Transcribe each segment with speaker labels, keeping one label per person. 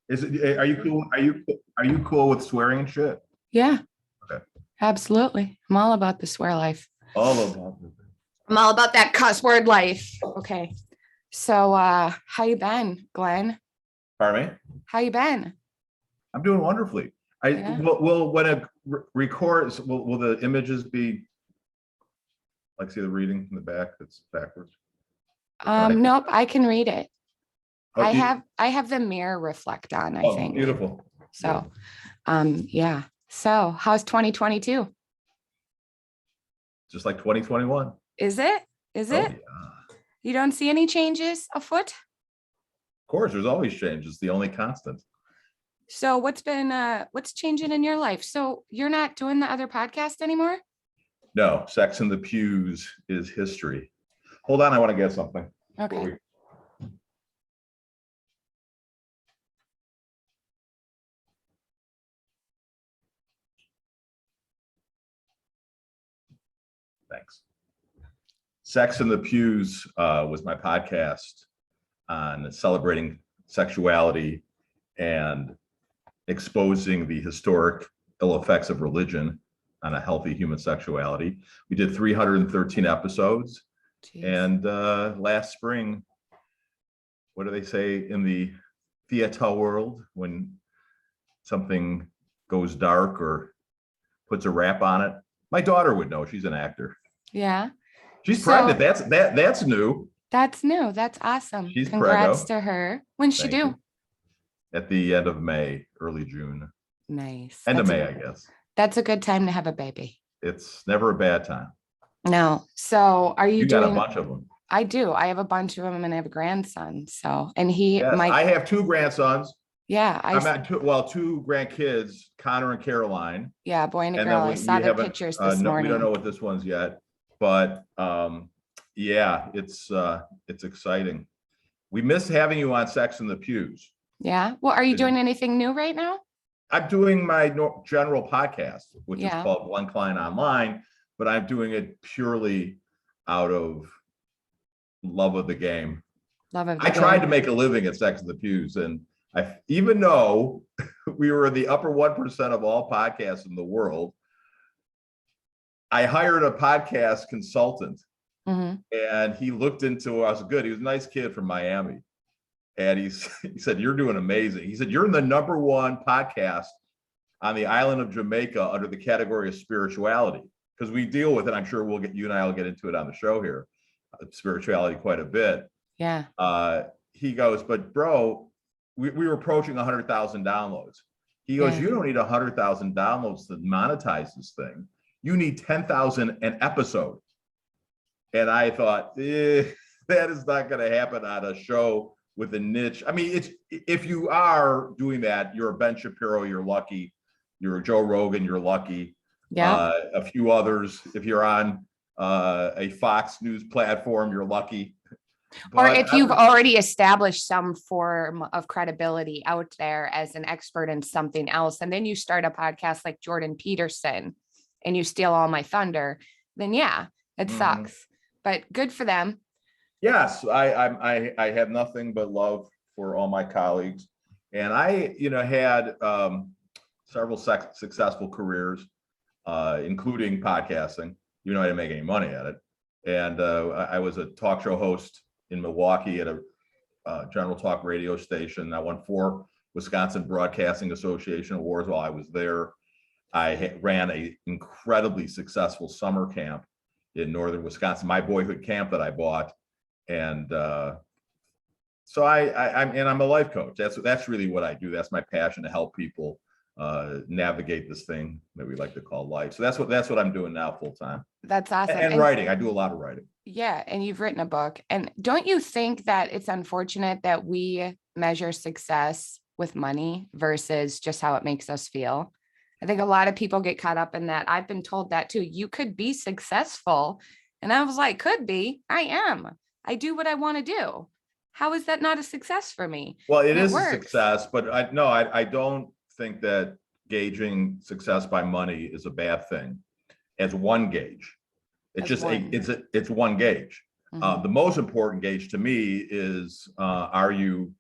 Speaker 1: Is it? Are you cool? Are you cool with swearing and shit?
Speaker 2: Yeah,
Speaker 1: Okay.
Speaker 2: absolutely. I'm all about the swear life.
Speaker 1: All about it.
Speaker 2: I'm all about that cuss word life. Okay. So how you been, Glenn?
Speaker 1: Pardon me?
Speaker 2: How you been?
Speaker 1: I'm doing wonderfully. I
Speaker 2: Yeah.
Speaker 1: will when it records. Will the images be like see the reading in the back? That's backwards.
Speaker 2: Nope, I can read it.
Speaker 1: Oh,
Speaker 2: I have the mirror reflect on, I think.
Speaker 1: Beautiful.
Speaker 2: So yeah. So how's 2022?
Speaker 1: Just like 2021.
Speaker 2: Is it? Is
Speaker 1: Oh
Speaker 2: it?
Speaker 1: yeah.
Speaker 2: You don't see any changes afoot?
Speaker 1: Of course, there's always change. It's the only constant.
Speaker 2: So what's changing in your life? So you're not doing the other podcast anymore?
Speaker 1: No, Sex in the Pews is history. Hold on, I want to get something.
Speaker 2: Okay.
Speaker 1: Thanks. Sex in the Pews was my podcast on celebrating sexuality and exposing the historic ill effects of religion on a healthy human sexuality. We did 313 episodes.
Speaker 2: Jeez.
Speaker 1: And last spring, what do they say in the theater world when something goes dark or puts a wrap on it? My daughter would know. She's an actor.
Speaker 2: Yeah.
Speaker 1: She's pregnant. That's new.
Speaker 2: That's new. That's awesome.
Speaker 1: She's
Speaker 2: Congrats
Speaker 1: preggo.
Speaker 2: to her. When's she
Speaker 1: Thank
Speaker 2: due?
Speaker 1: you. At the end of May, early June.
Speaker 2: Nice.
Speaker 1: End of May, I guess.
Speaker 2: That's a good time to have a baby.
Speaker 1: It's never a bad time.
Speaker 2: No. So are you
Speaker 1: got
Speaker 2: doing?
Speaker 1: a bunch of them.
Speaker 2: I do. I have a bunch of them and I have a grandson. So, and he,
Speaker 1: Yes, I have two grandsons.
Speaker 2: yeah,
Speaker 1: I'm at two grandkids, Connor and Caroline.
Speaker 2: Yeah, boy and a
Speaker 1: And
Speaker 2: girl.
Speaker 1: then
Speaker 2: I saw the pictures this morning.
Speaker 1: We don't know what this one's yet, but yeah, it's exciting. We miss having you on Sex in the Pews.
Speaker 2: Yeah. Well, are you doing anything new right now?
Speaker 1: I'm doing my general podcast, which is
Speaker 2: Yeah.
Speaker 1: called Klein Online, but I'm doing it purely out of love of the game. I tried to make a living at Sex in the Pews, and even though we were in the upper 1% of all podcasts in the world, I hired a podcast consultant, and he looked into us good. He was a nice kid from Miami. And he said, "You're doing amazing." He said, "You're in the number one podcast on the island of Jamaica under the category of spirituality." Because we deal with it. I'm sure you and I will get into it on the show here, spirituality quite a bit.
Speaker 2: Yeah.
Speaker 1: He goes, "But bro, we were approaching 100,000 downloads." He goes, "You don't need 100,000 downloads to monetize this thing. You need 10,000 an episode." And I thought, that is not going to happen on a show with a niche. I mean, if you are doing that, you're a Ben Shapiro, you're lucky. You're a Joe Rogan, you're lucky.
Speaker 2: Yeah.
Speaker 1: A few others, if you're on a Fox News platform, you're lucky.
Speaker 2: Or if you've already established some form of credibility out there as an expert in something else, and then you start a podcast like Jordan Peterson and you steal all my thunder, then yeah, it sucks. But good for them.
Speaker 1: Yes, I have nothing but love for all my colleagues, and I had several successful careers, including podcasting. I didn't make any money at it, and I was a talk show host in Milwaukee at a general talk radio station. I won 4 Wisconsin Broadcasting Association awards while I was there. I ran an incredibly successful summer camp in northern Wisconsin, my boyhood camp that I bought. And so I'm a life coach. That's really what I do. That's my passion, to help people navigate this thing that we like to call life. So that's what I'm doing now full time.
Speaker 2: That's awesome.
Speaker 1: And writing. I do a lot of writing.
Speaker 2: Yeah. And you've written a book. And don't you think that it's unfortunate that we measure success with money versus just how it makes us feel? I think a lot of people get caught up in that. I've been told that too. You could be successful. And I was like, could be. I am. I do what I want to do. How is that not a success for me?
Speaker 1: Well, it is a success, but I don't think that gauging success by money is a bad thing as one gauge. It's one gauge. The most important gauge to me is, are you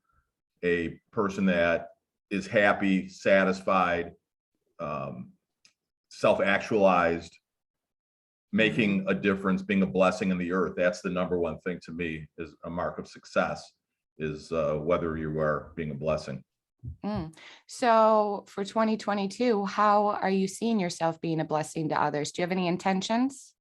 Speaker 1: a person that is happy, satisfied, self-actualized, making a difference, being a blessing in the earth. That's the number one thing to me is a mark of success, is whether you are being a blessing.
Speaker 2: So for 2022, how are you seeing yourself being a blessing to others? Do you have any intentions?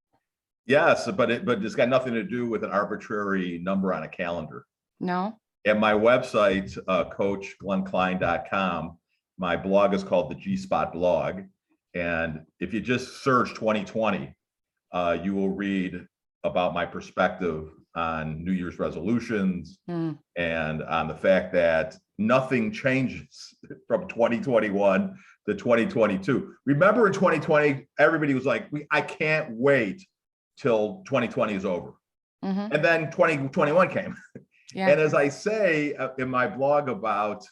Speaker 1: Yes, but it's got nothing to do with an arbitrary number on a calendar.
Speaker 2: No?
Speaker 1: At my website, coachglennklein.com, my blog is called the G-Spot blog. And if you just search 2020, you will read about my perspective on New Year's resolutions and on the fact that nothing changes from 2021 to 2022. Remember in 2020, everybody was like, I can't wait till 2020 is over. And then 2021 came.
Speaker 2: Yeah.
Speaker 1: And as I say in my blog about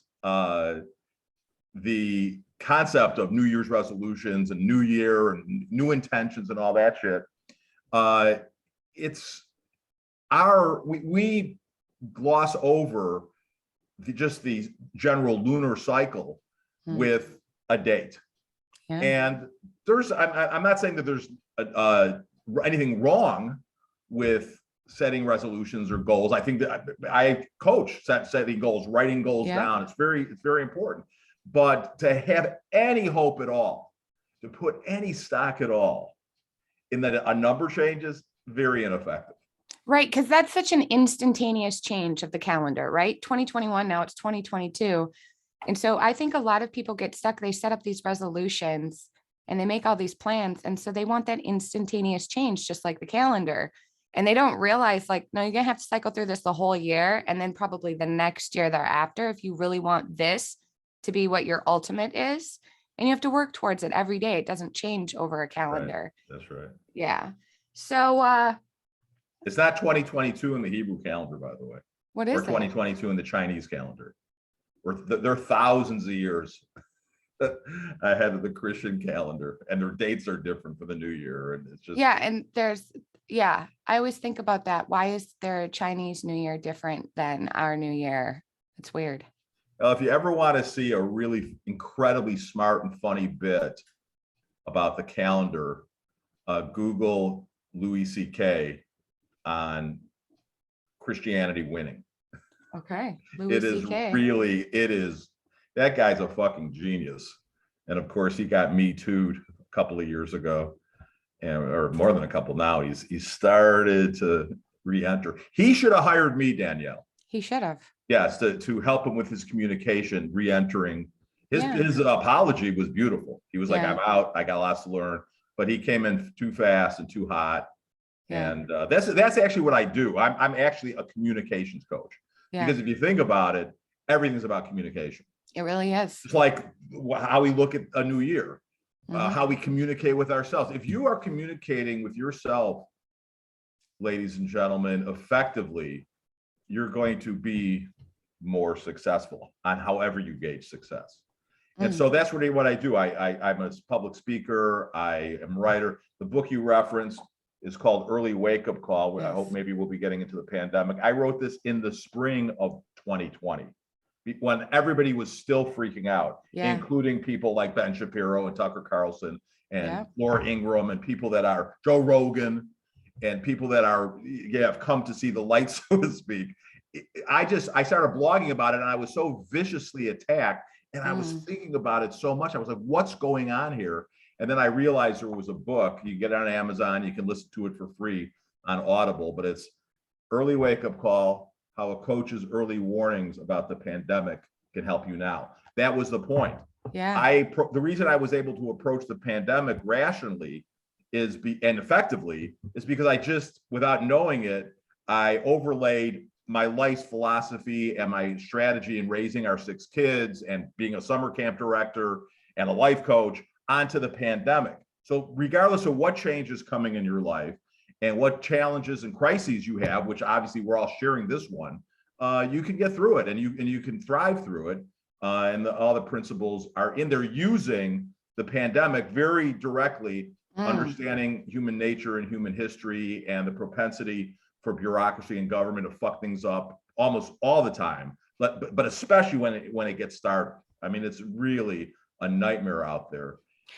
Speaker 1: the concept of New Year's resolutions and New Year and new intentions and all that shit, we gloss over just the general lunar cycle with a date.
Speaker 2: Yeah.
Speaker 1: And I'm not saying that there's anything wrong with setting resolutions or goals. I think that I coach setting goals, writing goals down. It's very important. But to have any hope at all, to put any stock at all in that a number changes, very ineffective.
Speaker 2: Right, because that's such an instantaneous change of the calendar, right? 2021, now it's 2022. And so I think a lot of people get stuck. They set up these resolutions and they make all these plans. And so they want that instantaneous change, just like the calendar. And they don't realize, like, no, you're going to have to cycle through this the whole year. And then probably the next year thereafter, if you really want this to be what your ultimate is. And you have to work towards it every day. It doesn't change over a calendar.
Speaker 1: Right. That's right.
Speaker 2: Yeah. So
Speaker 1: it's not 2022 in the Hebrew calendar, by the way.
Speaker 2: What is
Speaker 1: or 2022 in the Chinese calendar. They're thousands of years ahead of the Christian calendar, and their dates are different for the new year. And it's just
Speaker 2: I always think about that. Why is their Chinese New Year different than our New Year? It's weird.
Speaker 1: Well, if you ever want to see a really incredibly smart and funny bit about the calendar, Google Louis C.K. on Christianity winning.
Speaker 2: Okay.
Speaker 1: It is, that guy's a fucking genius. And of course, he got Me Too'd a couple of years ago, or more than a couple now. He started to re-enter. He should have hired me, Danielle.
Speaker 2: He should have.
Speaker 1: Yes, to help him with his communication, re-entering. His apology was beautiful. He was like, I'm out, I got lots to learn. But he came in too fast and too hot. Yeah. And that's actually what I do. I'm actually a communications coach. Yeah. Because if you think about it, everything's about communication.
Speaker 2: It really is.
Speaker 1: It's like how we look at a new year, how we communicate with ourselves. If you are communicating with yourself, ladies and gentlemen, effectively, you're going to be more successful on however you gauge success. And so that's really what I do. I'm a public speaker. I am a writer. The book you referenced is called Early Wake Up Call. Yes. I hope maybe we'll be getting into the pandemic. I wrote this in the spring of 2020 when everybody was still freaking out, including people like Ben Shapiro and Tucker Carlson and Laura Ingraham and people that are Joe Rogan and people that have come to see the light, so to speak. I started blogging about it, and I was so viciously attacked, and I was thinking about it so much. I was like, what's going on here? And then I realized there was a book. You can get it on Amazon. You can listen to it for free on Audible, but it's Early Wake Up Call, How a Coach's Early Warnings About the Pandemic Can Help You Now. That was the point. Yeah. The reason I was able to approach the pandemic rationally and effectively is because I just, without knowing it, I overlaid my life's philosophy and my strategy in raising our 6 kids and being a summer camp director and a life coach onto the pandemic. So regardless of what change is coming in your life and what challenges and crises you have, which obviously we're all sharing this one, you can get through it and you can thrive through it. All the principles are in there, using the pandemic very directly, understanding human nature and human history and the propensity for bureaucracy and government to fuck things up almost all the time, but especially when it gets started. I mean, it's really a nightmare out there.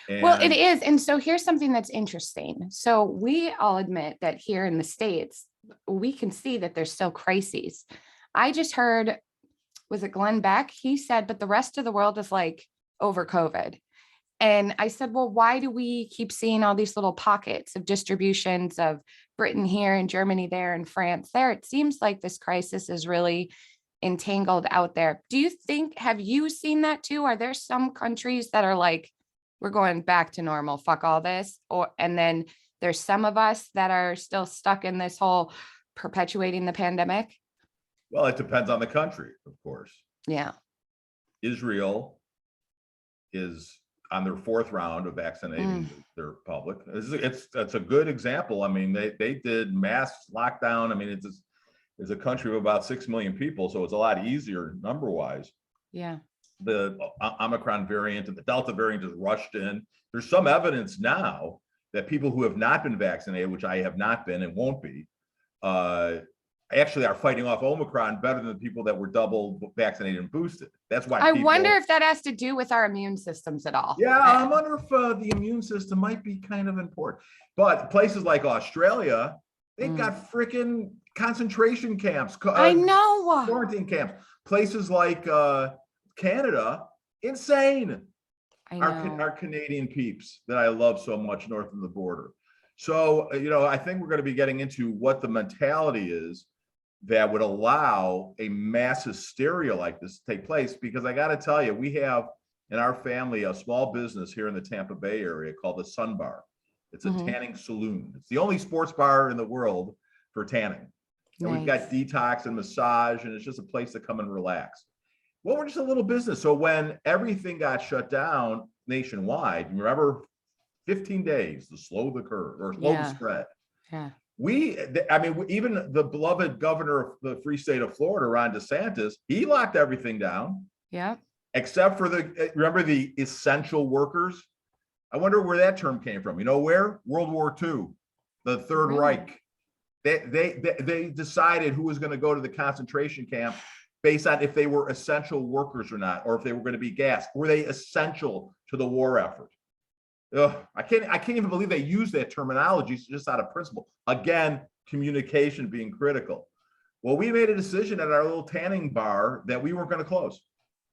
Speaker 2: Well, it
Speaker 1: And
Speaker 2: is. And so here's something that's interesting. So we all admit that here in the States, we can see that there's still crises. I just heard, was it Glenn Beck? He said, but the rest of the world is like over COVID. And I said, well, why do we keep seeing all these little pockets of distributions of Britain here and Germany there and France there? It seems like this crisis is really entangled out there. Do you think, have you seen that too? Are there some countries that are like, we're going back to normal, fuck all this? Or, and then there's some of us that are still stuck in this whole perpetuating the pandemic?
Speaker 1: well, it depends on the country, of course.
Speaker 2: Yeah.
Speaker 1: Israel is on their fourth round of vaccinating their public. It's a good example. I mean, they did mass lockdown. I mean, it's a country of about 6 million people, so it's a lot easier number wise.
Speaker 2: Yeah.
Speaker 1: The Omicron variant and the Delta variant just rushed in. There's some evidence now that people who have not been vaccinated, which I have not been and won't be, actually are fighting off Omicron better than the people that were double vaccinated and boosted. That's why
Speaker 2: I wonder if that has to do with our immune systems at all.
Speaker 1: Yeah, I wonder if the immune system might be kind of important. But places like Australia, they've got freaking concentration camps.
Speaker 2: I know.
Speaker 1: Quarantine camps. Places like Canada, insane.
Speaker 2: I know.
Speaker 1: Our Canadian peeps that I love so much north of the border. So, I think we're going to be getting into what the mentality is that would allow a mass hysteria like this to take place. Because I got to tell you, we have in our family a small business here in the Tampa Bay area called the Sun Bar. It's a tanning saloon. It's the only sports bar in the world for tanning. And we've got detox and massage, and it's just a place to come and relax. Well, we're just a little business. So when everything got shut down nationwide, you remember 15 days to slow the curve or slow the spread.
Speaker 2: Yeah.
Speaker 1: Even the beloved governor of the free state of Florida, Ron DeSantis, he locked everything down.
Speaker 2: Yeah.
Speaker 1: Except for remember the essential workers? I wonder where that term came from. You know where? World War II, the Third Reich. They decided who was going to go to the concentration camp based on if they were essential workers or not, or if they were going to be gassed. Were they essential to the war effort? I can't even believe they use that terminology just out of principle. Again, communication being critical. Well, we made a decision at our little tanning bar that we weren't going to close,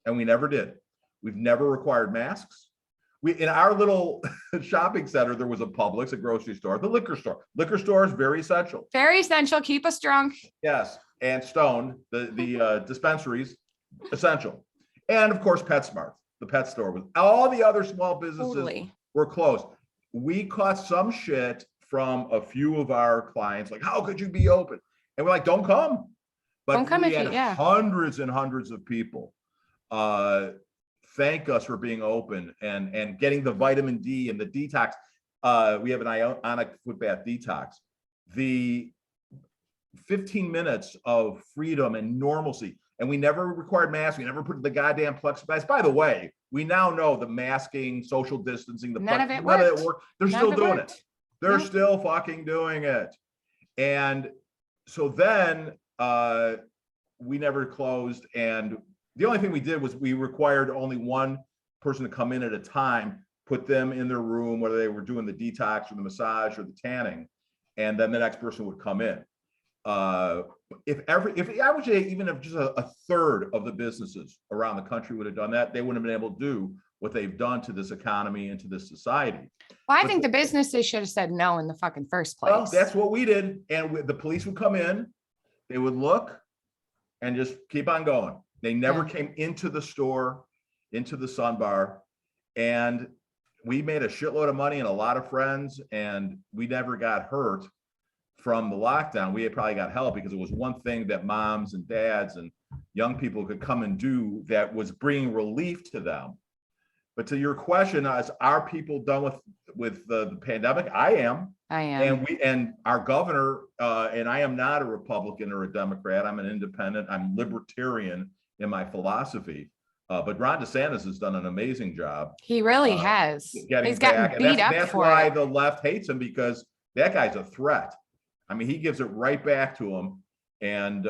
Speaker 1: and we never did. We've never required masks. In our little shopping center, there was a Publix, a grocery store, the liquor store. Liquor store is very essential.
Speaker 2: Very essential. Keep us drunk.
Speaker 1: Yes, and Stone, the dispensaries, essential, and of course PetSmart, the pet store. With all the other small businesses were closed. We caught some shit from a few of our clients, like, "How could you be open?" And we're like, "Don't come." But
Speaker 2: don't come
Speaker 1: we had hundreds and hundreds of people thank us for being open and getting the vitamin D and the detox. We have an ionic foot bath detox. The 15 minutes of freedom and normalcy. And we never required masks. We never put the goddamn plexiglass. By the way, we now know the masking, social distancing,
Speaker 2: none of it worked.
Speaker 1: They're still doing it. They're still fucking doing it. And so then we never closed. And the only thing we did was we required only one person to come in at a time, put them in their room, whether they were doing the detox or the massage or the tanning, and then the next person would come in. If I would say even if just a third of the businesses around the country would have done that, they wouldn't have been able to do what they've done to this economy and to this society.
Speaker 2: Well, I think the businesses should have said no in the fucking first place.
Speaker 1: Well, that's what we did. And the police would come in, they would look and just keep on going. They never came into the store, into the Sun Bar, and we made a shitload of money and a lot of friends, and we never got hurt from the lockdown. We had probably got help because it was one thing that moms and dads and young people could come and do that was bringing relief to them. But to your question, are people done with the pandemic? I am. And our governor, and I am not a Republican or a Democrat. I'm an independent. I'm libertarian in my philosophy. But Ron DeSantis has done an amazing job.
Speaker 2: He really has. He's gotten beat up for it.
Speaker 1: That's why the left hates him, because that guy's a threat. I mean, he gives it right back to him. And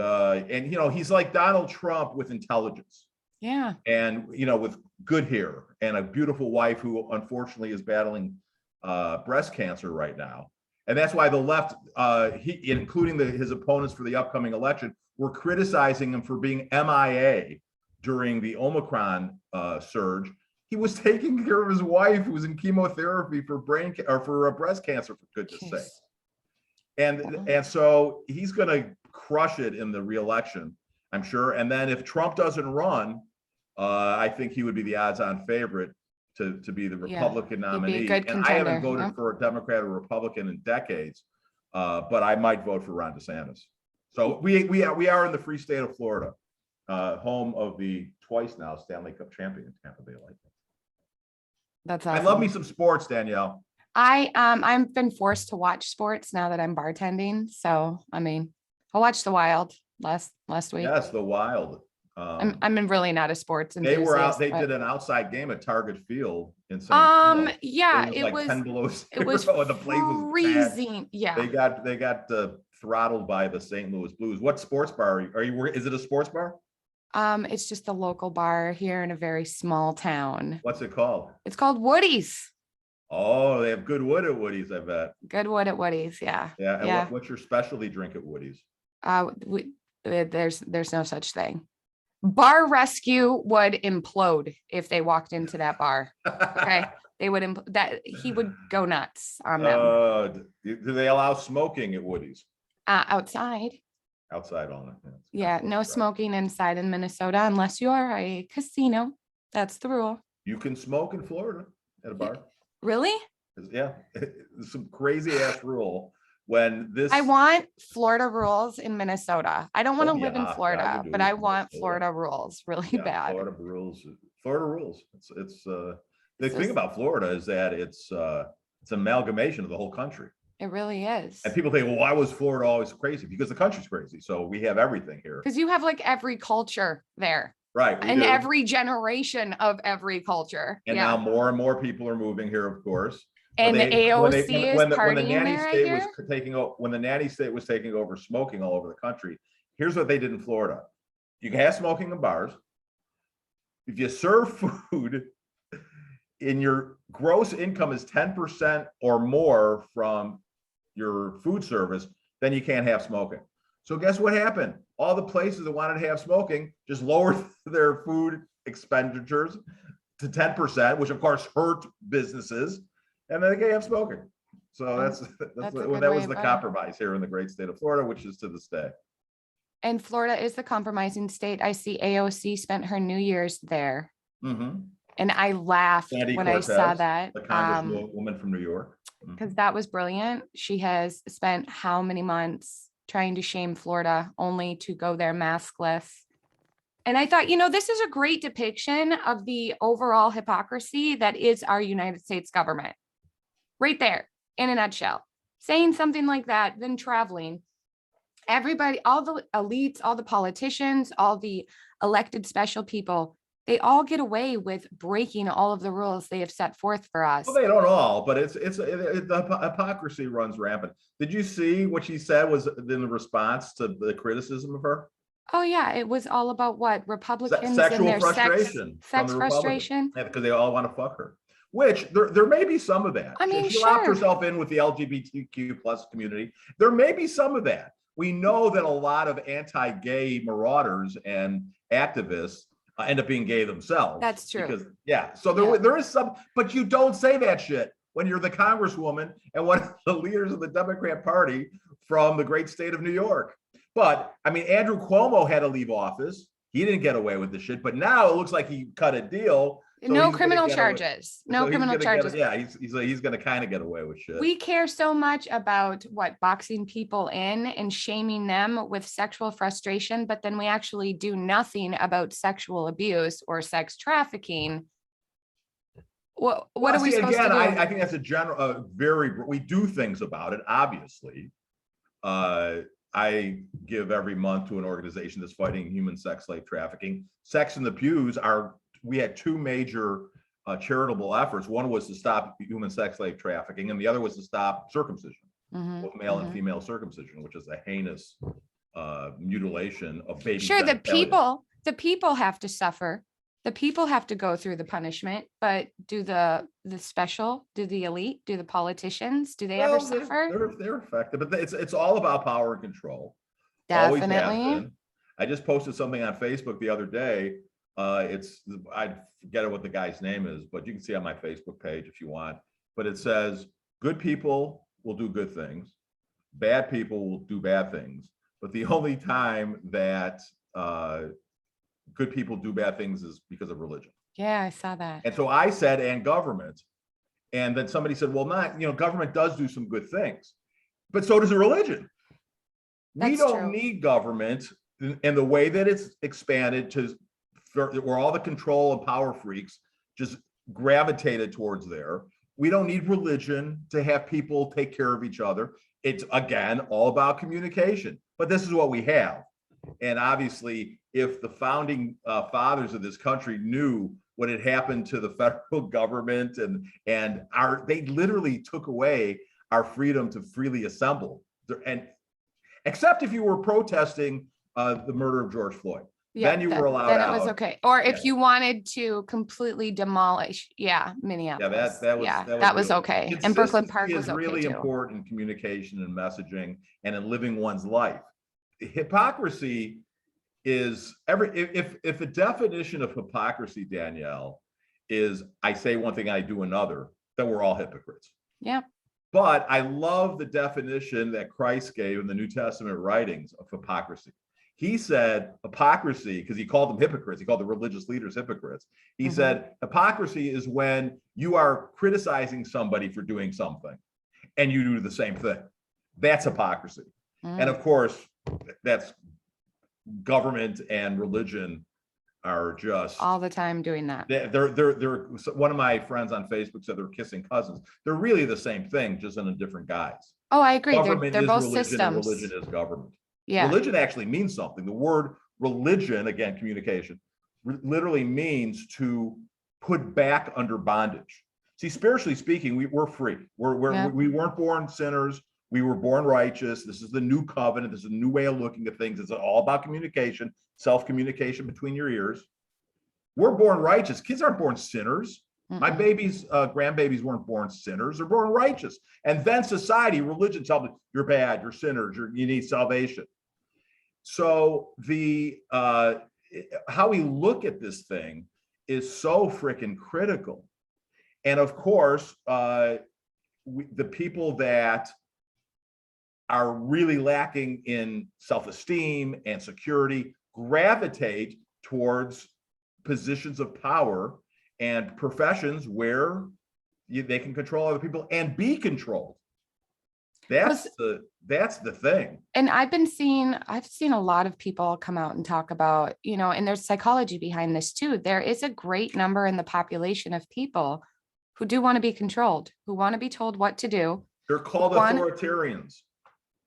Speaker 1: he's like Donald Trump with intelligence.
Speaker 2: Yeah.
Speaker 1: and, with good hair and a beautiful wife who unfortunately is battling breast cancer right now. And that's why the left, including his opponents for the upcoming election, were criticizing him for being MIA during the Omicron surge. He was taking care of his wife who was in chemotherapy for breast cancer, for goodness sake. And so he's going to crush it in the reelection, I'm sure. And then if Trump doesn't run, I think he would be the odds-on favorite to be the Republican nominee.
Speaker 2: Be a good
Speaker 1: and I haven't voted for a Democrat or Republican in decades, but I might vote for Ron DeSantis. So we are in the free state of Florida, home of the twice now Stanley Cup champion Tampa Bay Lightning.
Speaker 2: That's awesome.
Speaker 1: I love me some sports, Danielle.
Speaker 2: I've been forced to watch sports now that I'm bartending. So I watched the Wild last week.
Speaker 1: Yes, the Wild.
Speaker 2: I'm really not a sports
Speaker 1: enthusiast. They were out. They did an outside game at Target Field in St. Paul.
Speaker 2: Yeah,
Speaker 1: it was like 10 below zero.
Speaker 2: It was
Speaker 1: and the place was
Speaker 2: freezing. Yeah,
Speaker 1: they got throttled by the St. Louis Blues. What sports bar are you? Is it a sports bar?
Speaker 2: It's just a local bar here in a very small town.
Speaker 1: What's it called?
Speaker 2: It's called Woody's.
Speaker 1: Oh, they have good wood at Woody's, I bet.
Speaker 2: Good wood at Woody's, yeah.
Speaker 1: Yeah. And what's your specialty drink at Woody's?
Speaker 2: There's no such thing. Bar rescue would implode if they walked into that bar. Okay, they would he would go nuts on them.
Speaker 1: Do they allow smoking at Woody's?
Speaker 2: Outside.
Speaker 1: Outside only.
Speaker 2: Yeah, no smoking inside in Minnesota unless you are a casino. That's the rule.
Speaker 1: You can smoke in Florida at a bar.
Speaker 2: Really?
Speaker 1: Yeah, some crazy ass rule. I
Speaker 2: want Florida rules in Minnesota. I don't want to live in Florida, but I want Florida rules really bad.
Speaker 1: Florida rules. It's the thing about Florida is that it's amalgamation of the whole country.
Speaker 2: It really is.
Speaker 1: And people think, well, why was Florida always crazy? Because the country's crazy. So we have everything here.
Speaker 2: Because you have like every culture there.
Speaker 1: Right.
Speaker 2: And every generation of every culture.
Speaker 1: And now more and more people are moving here, of course.
Speaker 2: And the AOC is partying there.
Speaker 1: When the nanny state was taking over smoking all over the country, here's what they did in Florida. You can have smoking in bars. If you serve food and your gross income is 10% or more from your food service, then you can't have smoking. So guess what happened? All the places that wanted to have smoking just lowered their food expenditures to 10%, which of course hurt businesses. And then they can't have smoking. So that was the compromise here in the great state of Florida, which is to this day.
Speaker 2: And Florida is the compromising state. I see AOC spent her New Year's there.
Speaker 1: Mm-hmm.
Speaker 2: And I laughed when I saw that.
Speaker 1: The congresswoman from New York.
Speaker 2: Because that was brilliant. She has spent how many months trying to shame Florida only to go there maskless. And I thought, this is a great depiction of the overall hypocrisy that is our United States government. Right there, in a nutshell. Saying something like that, then traveling. Everybody, all the elites, all the politicians, all the elected special people, they all get away with breaking all of the rules they have set forth for us.
Speaker 1: Well, they don't all, but the hypocrisy runs rampant. Did you see what she said was in the response to the criticism of her?
Speaker 2: Oh yeah, it was all about what Republicans
Speaker 1: sexual
Speaker 2: and their
Speaker 1: frustration,
Speaker 2: sex frustration.
Speaker 1: Yeah, because they all want to fuck her. Which there may be some of that. She locked herself in with the LGBTQ plus community. There may be some of that. We know that a lot of anti-gay marauders and activists end up being gay themselves.
Speaker 2: That's true.
Speaker 1: So there is some, but you don't say that shit when you're the congresswoman and one of the leaders of the Democrat Party from the great state of New York. But Andrew Cuomo had to leave office. He didn't get away with the shit, but now it looks like he cut a deal.
Speaker 2: So no criminal charges. No criminal charges.
Speaker 1: He's going to kind of get away with shit.
Speaker 2: We care so much about boxing people in and shaming them with sexual frustration, but then we actually do nothing about sexual abuse or sex trafficking. What are we supposed to do?
Speaker 1: I think that's a general, we do things about it, obviously. I give every month to an organization that's fighting human sex slave trafficking. Sex in the Pews we had two major charitable efforts. One was to stop human sex slave trafficking, and the other was to stop circumcision, both male and female circumcision, which is a heinous mutilation of babies.
Speaker 2: Sure, the people have to suffer The people have to go through the punishment, but do the elite, do the politicians, do they ever
Speaker 1: Well,
Speaker 2: suffer?
Speaker 1: they're effective, but it's all about power and control. Always has
Speaker 2: Definitely.
Speaker 1: been. I just posted something on Facebook the other day. I forget what the guy's name is, but you can see on my Facebook page if you want. But it says, good people will do good things, bad people will do bad things. But the only time that good people do bad things is because of religion.
Speaker 2: Yeah, I saw that.
Speaker 1: And so I said, and government. And then somebody said, well, government does do some good things, but so does a religion. We don't need government in the way that it's expanded to where all the control and power freaks just gravitated towards there. We don't need religion to have people take care of each other. It's, again, all about communication. But this is what we have. And obviously, if the founding fathers of this country knew what had happened to the federal government and they literally took away our freedom to freely assemble, and except if you were protesting the murder of George Floyd.
Speaker 2: Yeah,
Speaker 1: then you were allowed
Speaker 2: then
Speaker 1: out.
Speaker 2: It was okay. Or if you wanted to completely demolish, Minneapolis. That was okay. And Brooklyn Park was okay
Speaker 1: really
Speaker 2: too.
Speaker 1: important in communication and messaging and in living one's life. Hypocrisy is if a definition of hypocrisy, Danielle, is I say one thing, I do another, then we're all hypocrites.
Speaker 2: Yeah.
Speaker 1: But I love the definition that Christ gave in the New Testament writings of hypocrisy. He said hypocrisy, because he called them hypocrites, he called the religious leaders hypocrites. He said hypocrisy is when you are criticizing somebody for doing something and you do the same thing. That's hypocrisy. And of course, that's government and religion are just
Speaker 2: all the time doing that.
Speaker 1: They're one of my friends on Facebook said they're kissing cousins. They're really the same thing, just in a different guise.
Speaker 2: Oh, I agree.
Speaker 1: Government
Speaker 2: They're both
Speaker 1: religion
Speaker 2: systems.
Speaker 1: and religion is government.
Speaker 2: Yeah.
Speaker 1: Religion actually means something. The word religion, again, communication, literally means to put back under bondage. See, spiritually speaking, we're free. We weren't born sinners. We were born righteous. This is the new covenant. This is a new way of looking at things. It's all about communication, self-communication between your ears. We're born righteous. Kids aren't born sinners. My babies, grandbabies weren't born sinners. They're born righteous. And then society, religion tells them you're bad, you're sinners, you need salvation. So how we look at this thing is so freaking critical. And of course, the people that are really lacking in self-esteem and security gravitate towards positions of power and professions where they can control other people and be controlled. That's the thing.
Speaker 2: And I've seen a lot of people come out and talk about, and there's psychology behind this too. There is a great number in the population of people who do want to be controlled, who want to be told what to do.
Speaker 1: They're called authoritarians.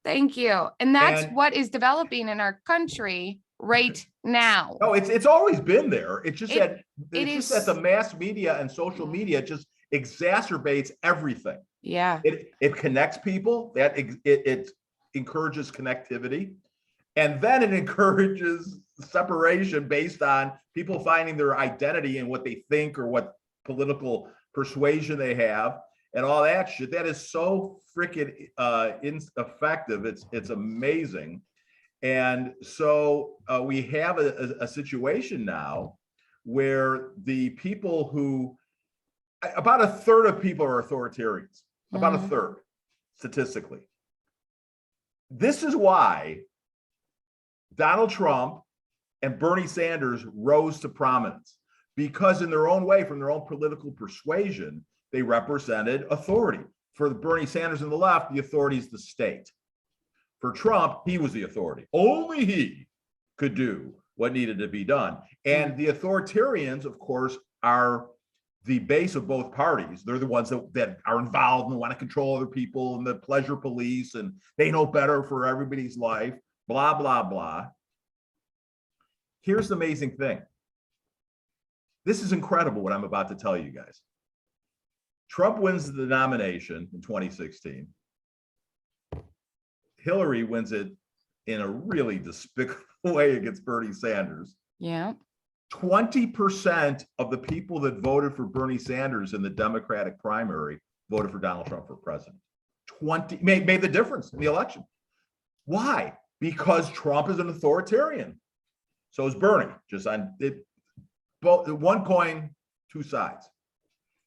Speaker 2: Thank you. And that's what is developing in our country right now.
Speaker 1: No, it's always been there. It's just that the mass media and social media just exacerbates everything.
Speaker 2: Yeah.
Speaker 1: It connects people, it encourages connectivity, and then it encourages separation based on people finding their identity in what they think or what political persuasion they have and all that shit. That is so freaking ineffective. It's amazing. And so we have a situation now where the people who, about a third of people are authoritarians, about a third statistically. This is why Donald Trump and Bernie Sanders rose to prominence, because in their own way, from their own political persuasion, they represented authority. For Bernie Sanders and the left, the authority is the state. For Trump, he was the authority. Only he could do what needed to be done. And the authoritarians, of course, are the base of both parties. They're the ones that are involved and want to control other people, and the pleasure police, and they know better for everybody's life, blah, blah, blah. Here's the amazing thing. This is incredible what I'm about to tell you guys. Trump wins the nomination in 2016. Hillary wins it in a really despicable way against Bernie Sanders.
Speaker 2: Yeah.
Speaker 1: 20% of the people that voted for Bernie Sanders in the Democratic primary voted for Donald Trump for president. 20 made the difference in the election. Why? Because Trump is an authoritarian. So is Bernie. Just on it, both one coin, two sides.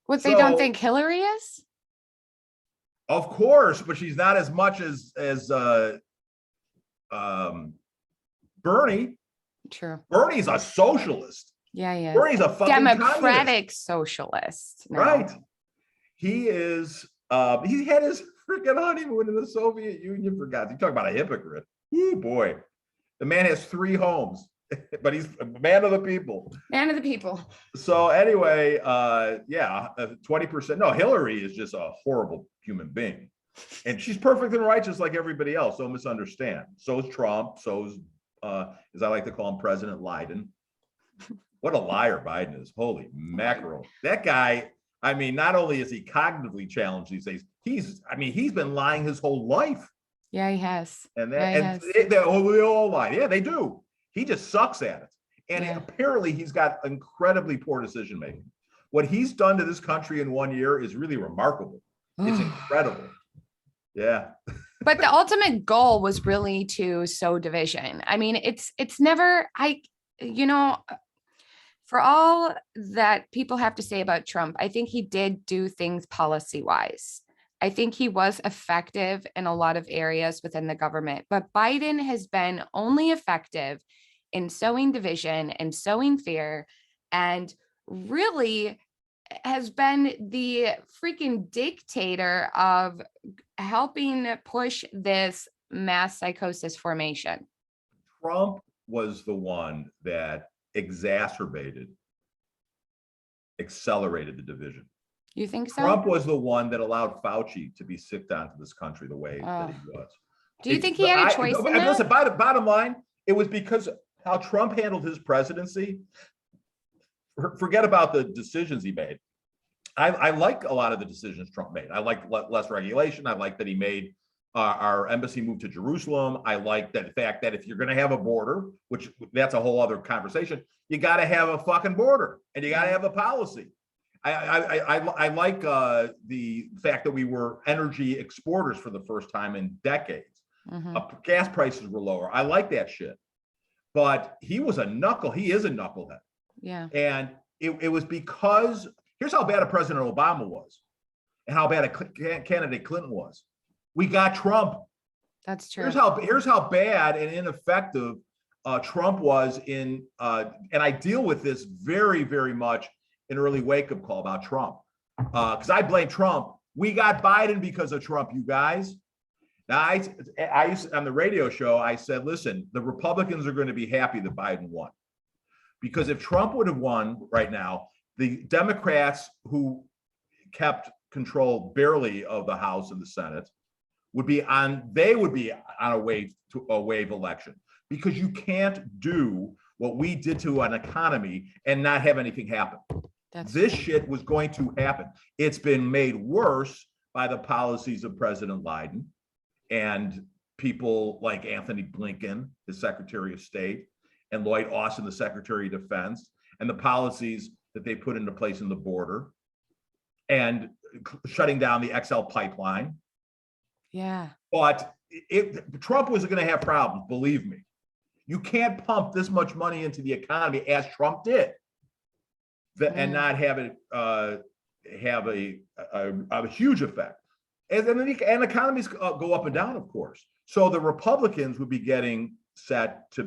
Speaker 2: What, they don't think Hillary is?
Speaker 1: Of course, but she's not as much as Bernie.
Speaker 2: True.
Speaker 1: Bernie's a socialist.
Speaker 2: Yeah, he is.
Speaker 1: Bernie's a fucking
Speaker 2: Democratic
Speaker 1: communist.
Speaker 2: socialist. No.
Speaker 1: Right. He is. He had his freaking honeymoon in the Soviet Union. For God's sake, you talk about a hypocrite. Oh boy, the man has 3 homes, but he's a man of the people.
Speaker 2: Man of the people.
Speaker 1: So anyway, yeah, 20%. No, Hillary is just a horrible human being, and she's perfect and righteous like everybody else. Don't misunderstand. So is Trump. So is, as I like to call him, President Leiden. What a liar Biden is. Holy mackerel. That guy, I mean, not only is he cognitively challenged these days, he's been lying his whole life.
Speaker 2: Yeah, he has.
Speaker 1: And
Speaker 2: Yeah,
Speaker 1: they all lie. Yeah, they do. He just sucks at it. And apparently he's got incredibly poor decision making. What he's done to this country in 1 year is really remarkable. It's incredible. Yeah.
Speaker 2: But the ultimate goal was really to sow division. I mean, it's never, for all that people have to say about Trump, I think he did do things policy-wise. I think he was effective in a lot of areas within the government, but Biden has been only effective in sowing division and sowing fear, and really has been the freaking dictator of helping push this mass psychosis formation.
Speaker 1: Trump was the one that accelerated the division.
Speaker 2: You think so?
Speaker 1: Trump was the one that allowed Fauci to be sicked onto this country the way that he was.
Speaker 2: Do you think he had a choice in that?
Speaker 1: Listen, bottom line, it was because how Trump handled his presidency. Forget about the decisions he made. I like a lot of the decisions Trump made. I like less regulation. I like that he made our embassy move to Jerusalem. I like that fact that if you're going to have a border, which that's a whole other conversation, you got to have a fucking border and you got to have a policy. I like the fact that we were energy exporters for the first time in decades. Gas prices were lower. I like that shit. But he is a knucklehead.
Speaker 2: Yeah.
Speaker 1: And it was because, here's how bad a President Obama was and how bad a candidate Clinton was. We got Trump.
Speaker 2: That's true.
Speaker 1: Here's how bad and ineffective Trump was in, and I deal with this very, very much an early wake-up call about Trump. Because I blame Trump. We got Biden because of Trump, you guys. Now, I used on the radio show, I said, listen, the Republicans are going to be happy that Biden won. Because if Trump would have won right now, the Democrats who kept control barely of the House and the Senate would be on a wave election. Because you can't do what we did to an economy and not have anything happen. This shit was going to happen. It's been made worse by the policies of President Biden and people like Anthony Blinken, the Secretary of State, and Lloyd Austin, the Secretary of Defense, and the policies that they put into place in the border and shutting down the XL pipeline. Yeah. But Trump was going to have problems, believe me. You can't pump this much money into the economy as Trump did. And not have it have a huge effect. And economies go up and down, of course. So the Republicans would be getting set to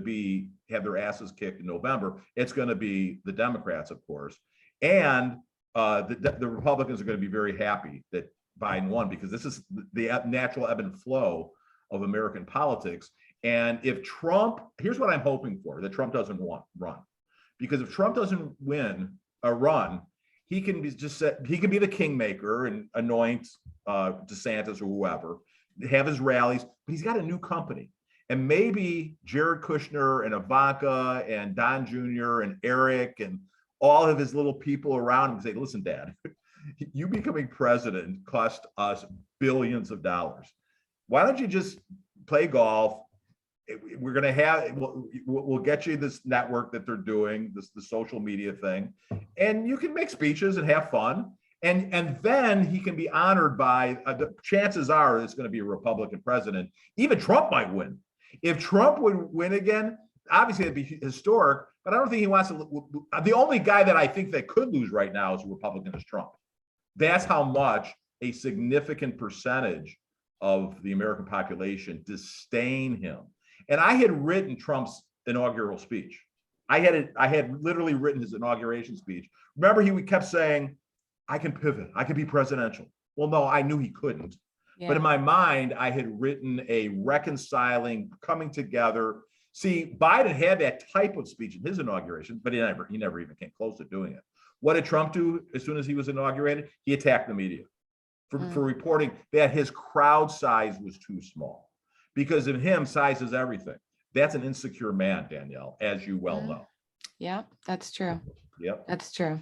Speaker 1: have their asses kicked in November. It's going to be the Democrats, of course. And the Republicans are going to be very happy that Biden won, because this is the natural ebb and flow of American politics. And if Trump, here's what I'm hoping for, that Trump doesn't run. Because if Trump doesn't win a run, he can be the kingmaker and anoint DeSantis or whoever, have his rallies, but he's got a new company. And maybe Jared Kushner and Ivanka and Don Jr. and Eric and all of his little people around him say, listen, Dad, you becoming president cost us billions of dollars. Why don't you just play golf, we're going to have, we'll get you this network that they're doing, the social media thing, and you can make speeches and have fun. And then he can be honored by, the chances are it's going to be a Republican president. Even Trump might win. If Trump would win again, obviously it'd be historic, but I don't think he wants to. The only guy that I think that could lose right now as a Republican is Trump. That's how much a significant percentage of the American population disdain him. And I had written Trump's inaugural speech. I had literally written his inauguration speech. Remember, he kept saying, I can pivot, I can be presidential. Well, no, I knew he couldn't. Yeah. But in my mind, I had written a reconciling, coming together. See, Biden had that type of speech in his inauguration, but he never even came close to doing it. What did Trump do as soon as he was inaugurated? He attacked the media for reporting that his crowd size was too small. Because in him, size is everything. That's an insecure man, Danielle, as you well know.
Speaker 2: Yeah, that's true.
Speaker 1: Yep.
Speaker 2: That's true.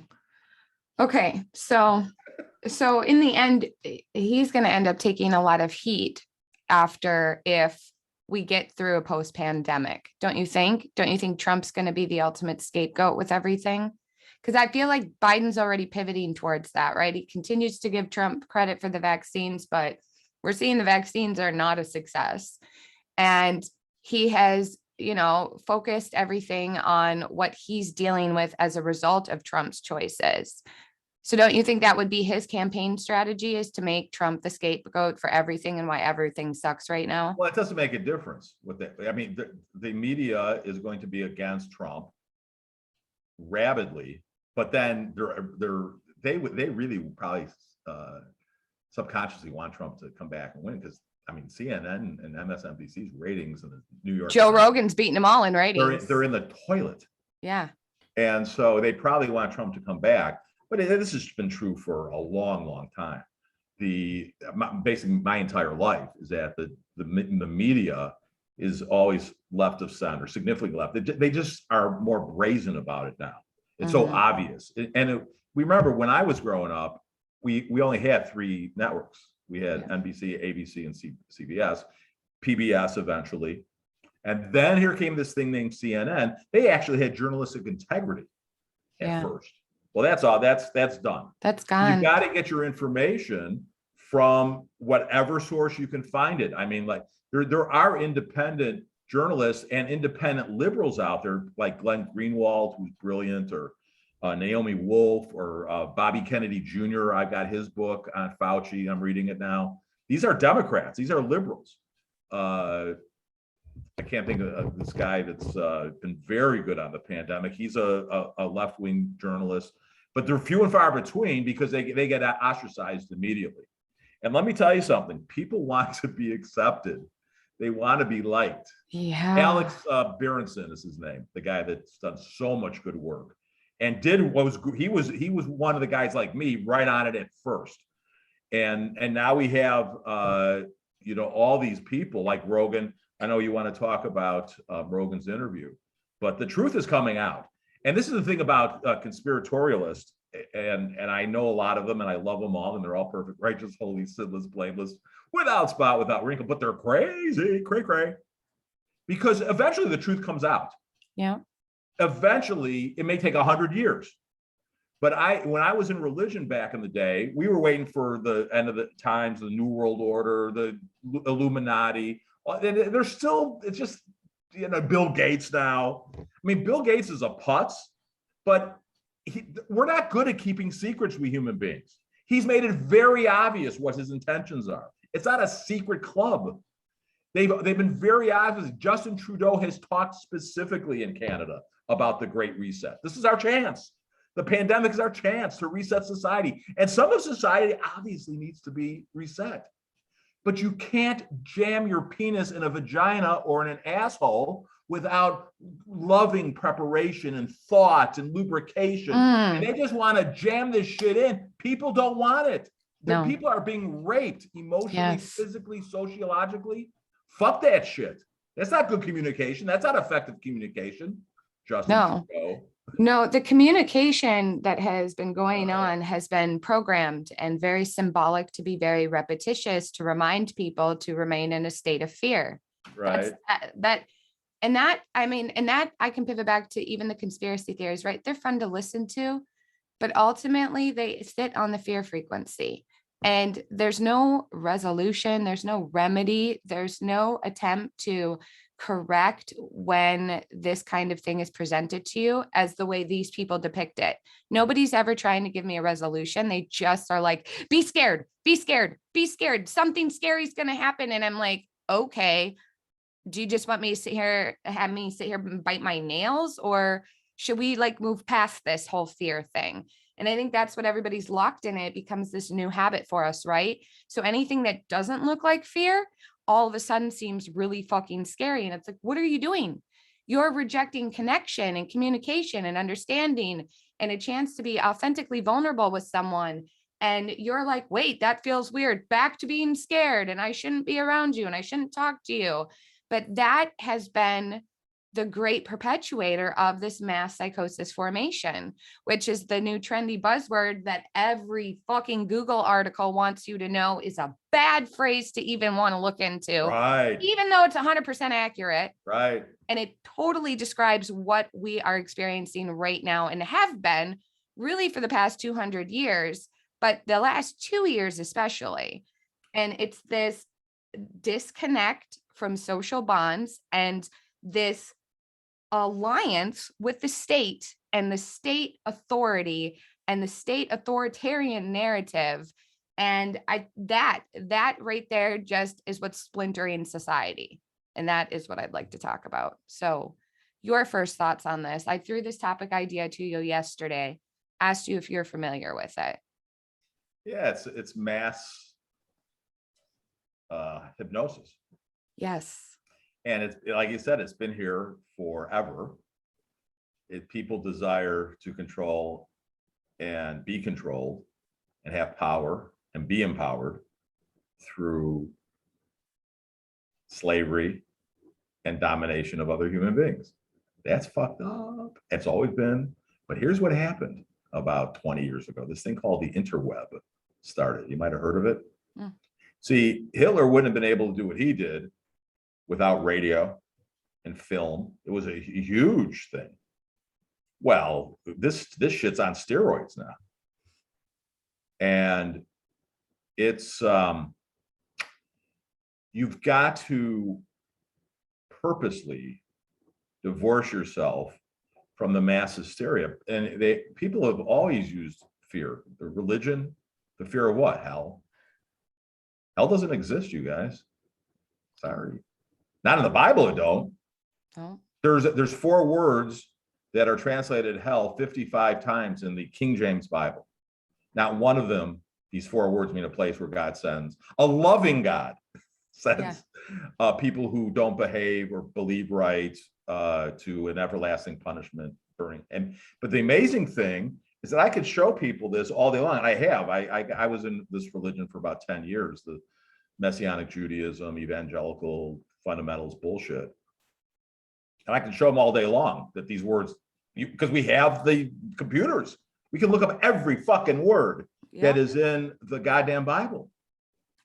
Speaker 2: Okay, so in the end, he's going to end up taking a lot of heat after, if we get through a post-pandemic. Don't you think? Don't you think Trump's going to be the ultimate scapegoat with everything? Because I feel like Biden's already pivoting towards that, right? He continues to give Trump credit for the vaccines, but we're seeing the vaccines are not a success. And he has, focused everything on what he's dealing with as a result of Trump's choices. So don't you think that would be his campaign strategy, is to make Trump the scapegoat for everything and why everything sucks right now?
Speaker 1: Well, it doesn't make a difference with that. I mean, the media is going to be against Trump rabidly, but then they really probably subconsciously want Trump to come back and win, because I mean, CNN and MSNBC's ratings and the New York
Speaker 2: Joe Rogan's beating them all in ratings.
Speaker 1: They're in the toilet.
Speaker 2: Yeah.
Speaker 1: And so they probably want Trump to come back. But this has been true for a long, long time. Basically, my entire life is that the media is always left of center, significantly left. They just are more brazen about it now. It's so obvious. We remember when I was growing up, we only had 3 networks. We had NBC, ABC, and CBS, PBS eventually. And then here came this thing named CNN. They actually had journalistic integrity at first. Well, that's all. That's done.
Speaker 2: That's gone.
Speaker 1: You got to get your information from whatever source you can find it. I mean, like there are independent journalists and independent liberals out there, like Glenn Greenwald, who's brilliant, or Naomi Wolf, or Bobby Kennedy Jr. I've got his book on Fauci. I'm reading it now. These are Democrats. These are liberals. I can't think of this guy that's been very good on the pandemic. He's a left-wing journalist, but they're few and far between because they get ostracized immediately. And let me tell you something, people want to be accepted. They want to be liked.
Speaker 2: Yeah.
Speaker 1: Alex Berenson is his name, the guy that's done so much good work and he was one of the guys like me right on it at first. And now we have all these people like Rogan. I know you want to talk about Rogan's interview, but the truth is coming out. And this is the thing about conspiratorialists, and I know a lot of them, and I love them all, and they're all perfect, righteous, holy, sinless, blameless, without spot, without wrinkle, but they're crazy, cray-cray, because eventually the truth comes out.
Speaker 2: Yeah.
Speaker 1: Eventually, it may take 100 years. But when I was in religion back in the day, we were waiting for the end of the times, the New World Order, the Illuminati. They're still, it's just, Bill Gates now. I mean, Bill Gates is a putz, but we're not good at keeping secrets, we human beings. He's made it very obvious what his intentions are. It's not a secret club. They've been very obvious. Justin Trudeau has talked specifically in Canada about the Great Reset. This is our chance. The pandemic is our chance to reset society. And some of society obviously needs to be reset. But you can't jam your penis in a vagina or in an asshole without loving preparation and thought and lubrication. And they just want to jam this shit in. People don't want it. The people are being raped emotionally, physically, sociologically. Fuck that shit. That's not good communication. That's not effective communication. Justin Trudeau.
Speaker 2: No, the communication that has been going on has been programmed and very symbolic, to be very repetitious, to remind people to remain in a state of fear.
Speaker 1: Right.
Speaker 2: And that, I mean, and that I can pivot back to even the conspiracy theories, right? They're fun to listen to, but ultimately they sit on the fear frequency. And there's no resolution, there's no remedy, there's no attempt to correct when this kind of thing is presented to you as the way these people depict it. Nobody's ever trying to give me a resolution. They just are like, be scared, be scared, be scared. Something scary is going to happen. And I'm like, okay, do you just want me to have me sit here and bite my nails, or should we like move past this whole fear thing? And I think that's what everybody's locked in. It becomes this new habit for us, right? So anything that doesn't look like fear all of a sudden seems really fucking scary. And it's like, what are you doing? You're rejecting connection and communication and understanding and a chance to be authentically vulnerable with someone. And you're like, wait, that feels weird. Back to being scared, and I shouldn't be around you and I shouldn't talk to you. But that has been the great perpetuator of this mass psychosis formation, which is the new trendy buzzword that every fucking Google article wants you to know is a bad phrase to even want to look into,
Speaker 1: Right.
Speaker 2: even though it's 100% accurate.
Speaker 1: Right.
Speaker 2: And it totally describes what we are experiencing right now and have been really for the past 200 years, but the last 2 years especially. And it's this disconnect from social bonds and this alliance with the state and the state authority and the state authoritarian narrative. And that right there just is what's splintering society. And that is what I'd like to talk about. So your first thoughts on this? I threw this topic idea to you yesterday, asked you if you're familiar with it.
Speaker 1: Yeah, it's mass hypnosis.
Speaker 2: Yes.
Speaker 1: And it's like you said, it's been here forever. People desire to control and be controlled and have power and be empowered through slavery and domination of other human beings. That's fucked up. It's always been. But here's what happened about 20 years ago. This thing called the interweb started. You might have heard of it. Mm. See, Hitler wouldn't have been able to do what he did without radio and film. It was a huge thing. Well, this shit's on steroids now. And it's you've got to purposely divorce yourself from the mass hysteria. And people have always used fear. The religion, the fear of what? Hell. Hell doesn't exist, you guys. Sorry. Not in the Bible, it don't. Oh. There's 4 words that are translated hell 55 times in the King James Bible. Not one of them, these 4 words mean a place where God sends. A loving God sends people who don't behave or believe right to an everlasting punishment, burning. But the amazing thing is that I could show people this all day long. I have. I was in this religion for about 10 years, the Messianic Judaism, evangelical fundamentals bullshit. And I can show them all day long that these words, because we have the computers, we can look up every fucking word that is in the goddamn Bible.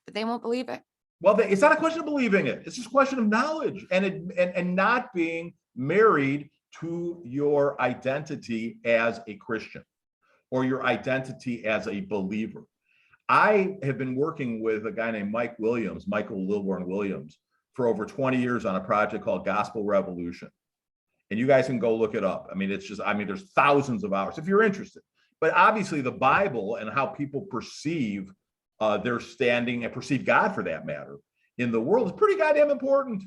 Speaker 2: But they won't believe it.
Speaker 1: Well, it's not a question of believing it. It's just a question of knowledge and not being married to your identity as a Christian or your identity as a believer. I have been working with a guy named Michael Lilburn Williams, for over 20 years on a project called Gospel Revolution. And you guys can go look it up. I mean, there's thousands of hours if you're interested. But obviously the Bible and how people perceive their standing and perceive God, for that matter, in the world is pretty goddamn important.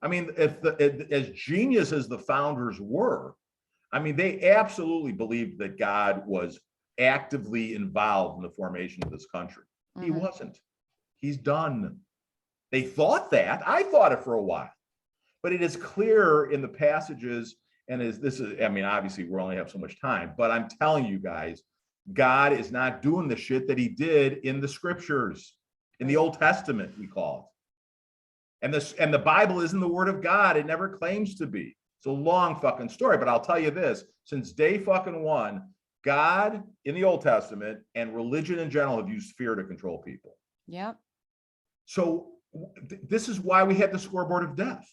Speaker 1: I mean, as genius as the founders were, I mean, they absolutely believed that God was actively involved in the formation of this country. Mm-hmm. He wasn't. He's done. They thought that. I thought it for a while. But it is clear in the passages, and I mean, obviously we only have so much time, but I'm telling you guys, God is not doing the shit that he did in the scriptures, in the Old Testament, we call it. And the Bible isn't the word of God. It never claims to be. It's a long fucking story, but I'll tell you this, since day fucking one, God in the Old Testament and religion in general have used fear to control people.
Speaker 2: Yeah.
Speaker 1: So this is why we had the scoreboard of death.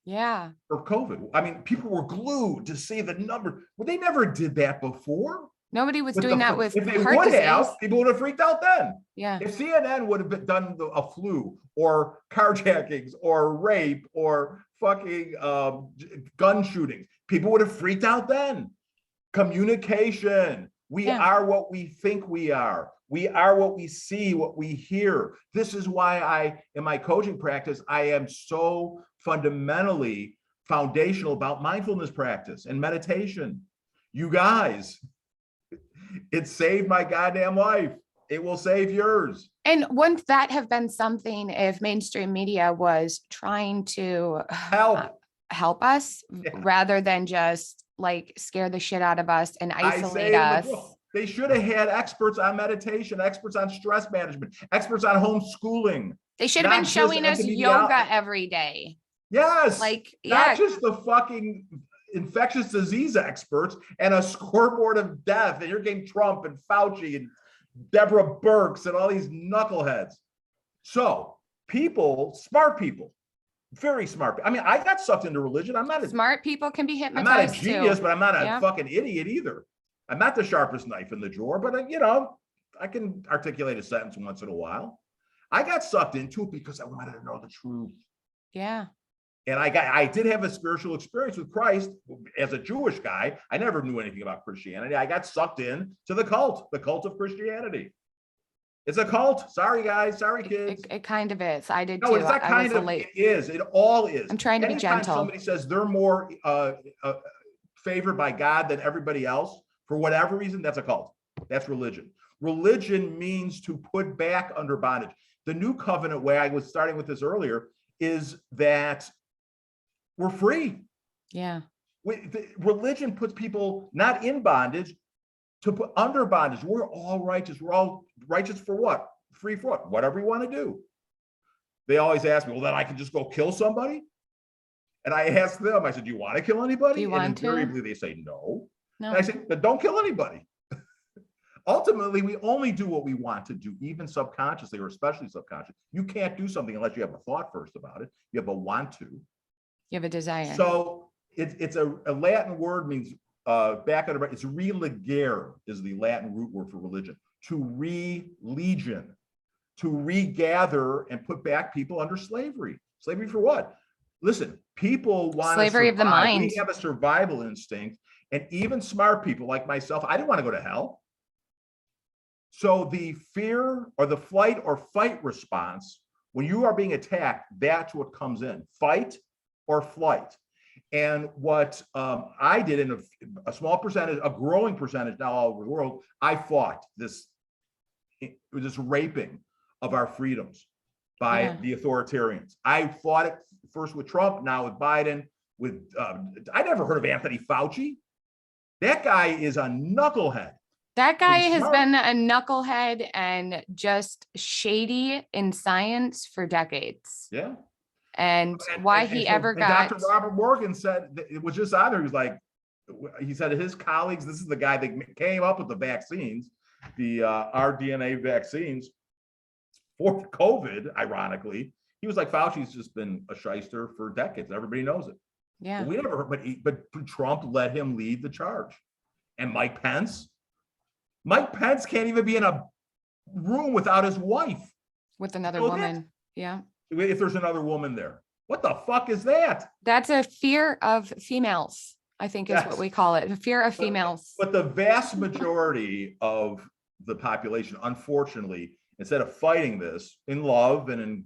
Speaker 2: Yeah.
Speaker 1: for COVID. I mean, people were glued to see the number. Well, they never did that before.
Speaker 2: Nobody was
Speaker 1: With
Speaker 2: doing
Speaker 1: the
Speaker 2: that
Speaker 1: flu.
Speaker 2: with
Speaker 1: If they
Speaker 2: heart
Speaker 1: would
Speaker 2: disease.
Speaker 1: have, people would have freaked out then.
Speaker 2: Yeah.
Speaker 1: If CNN would have done a flu or carjackings or rape or fucking gun shootings, people would have freaked out then. Communication. We
Speaker 2: Yeah.
Speaker 1: are what we think we are. We are what we see, what we hear. This is why in my coaching practice, I am so fundamentally foundational about mindfulness practice and meditation. You guys, it saved my goddamn life. It will save yours.
Speaker 2: And wouldn't that have been something if mainstream media was trying to help us rather than just like scare the shit out of us and isolate us?
Speaker 1: They should have had experts on meditation, experts on stress management, experts on homeschooling.
Speaker 2: They should have been showing us yoga every day.
Speaker 1: Yes.
Speaker 2: Like,
Speaker 1: not just the fucking infectious disease experts and a scoreboard of death. And you're getting Trump and Fauci and Deborah Birx and all these knuckleheads. So people, smart people, very smart. I mean, I got sucked into religion. I'm not
Speaker 2: smart people can be hypnotized.
Speaker 1: I'm not a genius, but I'm not a
Speaker 2: Yeah.
Speaker 1: fucking idiot either. I'm not the sharpest knife in the drawer, but you know, I can articulate a sentence once in a while. I got sucked into it because I wanted to know the truth.
Speaker 2: Yeah.
Speaker 1: And I did have a spiritual experience with Christ as a Jewish guy. I never knew anything about Christianity. I got sucked in to the cult of Christianity. It's a cult. Sorry, guys. Sorry, kids.
Speaker 2: It kind of is. I did too.
Speaker 1: No, it's not kind of. It is. It all is.
Speaker 2: I'm trying to be gentle.
Speaker 1: Somebody says they're more favored by God than everybody else for whatever reason, that's a cult. That's religion. Religion means to put back under bondage. The new covenant way, I was starting with this earlier, is that we're free.
Speaker 2: Yeah.
Speaker 1: Religion puts people not in bondage, to put under bondage. We're all righteous. We're all righteous for what? Free for what? Whatever we want to do. They always ask me, well, then I can just go kill somebody? And I asked them, I said, do you want to kill anybody?
Speaker 2: Do you want to?
Speaker 1: Invariably they say no.
Speaker 2: No.
Speaker 1: And I said, but don't kill anybody. Ultimately, we only do what we want to do, even subconsciously or especially subconscious. You can't do something unless you have a thought first about it. You have a want to.
Speaker 2: You have a desire.
Speaker 1: So it's a Latin word, means back on the right. It's religare is the Latin root word for religion. To re-legion, to regather and put back people under slavery. Slavery for what? Listen, people want
Speaker 2: slavery of the mind.
Speaker 1: We have a survival instinct, and even smart people like myself, I didn't want to go to hell. So the fear or the flight or fight response, when you are being attacked, that's what comes in, fight or flight. And what I did in a small percentage, a growing percentage now all over the world, I fought this raping of our freedoms by the authoritarians. I fought it first with Trump, now with Biden, with, I never heard of Anthony Fauci. That guy is a knucklehead.
Speaker 2: That guy has been a knucklehead and just shady in science for decades.
Speaker 1: Yeah.
Speaker 2: And why he ever got.
Speaker 1: Dr. Robert Morgan said, it was just on there. He was like, he said his colleagues, this is the guy that came up with the vaccines, the rDNA vaccines for COVID, ironically. He was like, Fauci's just been a shyster for decades. Everybody knows it.
Speaker 2: Yeah.
Speaker 1: But we never heard, but Trump let him lead the charge. And Mike Pence can't even be in a room without his wife.
Speaker 2: With another woman. Yeah.
Speaker 1: If there's another woman there. What the fuck is that?
Speaker 2: That's a fear of females, I think is what we call it. A fear of females.
Speaker 1: But the vast majority of the population, unfortunately, instead of fighting this in love and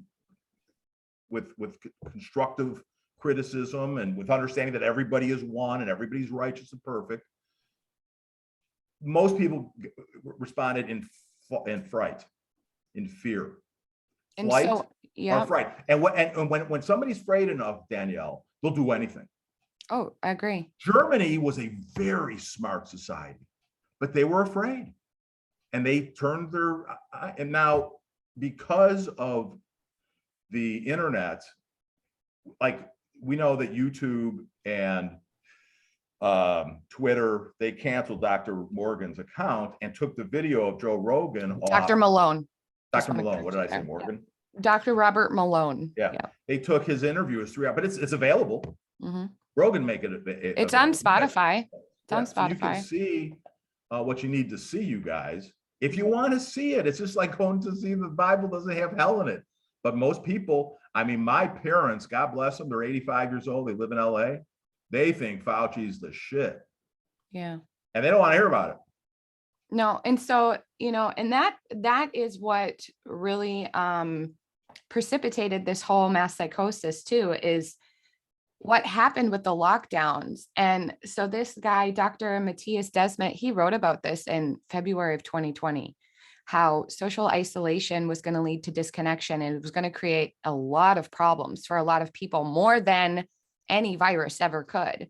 Speaker 1: with constructive criticism and with understanding that everybody is one and everybody's righteous and perfect, most people responded in fright, in fear,
Speaker 2: and
Speaker 1: flight,
Speaker 2: so, yeah,
Speaker 1: or fright. And when somebody's afraid enough, Danielle, they'll do anything.
Speaker 2: Oh, I agree.
Speaker 1: Germany was a very smart society, but they were afraid, and they turned their. And now, because of the internet, like we know that YouTube and Twitter, they canceled Dr. Morgan's account and took the video of Joe Rogan off.
Speaker 2: Dr. Malone.
Speaker 1: Dr. Malone, what did I say, Morgan?
Speaker 2: Dr. Robert Malone.
Speaker 1: Yeah. They took his interview as 3 hours, but it's available.
Speaker 2: Mhm.
Speaker 1: Rogan make it.
Speaker 2: It's on
Speaker 1: available.
Speaker 2: Spotify. It's on
Speaker 1: So you can
Speaker 2: Spotify.
Speaker 1: see what you need to see, you guys. If you want to see it, it's just like going to see the Bible doesn't have hell in it. But most people, I mean, my parents, God bless them, they're 85 years old. They live in LA. They think Fauci's the shit.
Speaker 2: Yeah.
Speaker 1: And they don't want to hear about it.
Speaker 2: No. And so, and that is what really precipitated this whole mass psychosis too, is what happened with the lockdowns. And so this guy, Dr. Matthias Desmet, he wrote about this in February of 2020, how social isolation was going to lead to disconnection and it was going to create a lot of problems for a lot of people, more than any virus ever could.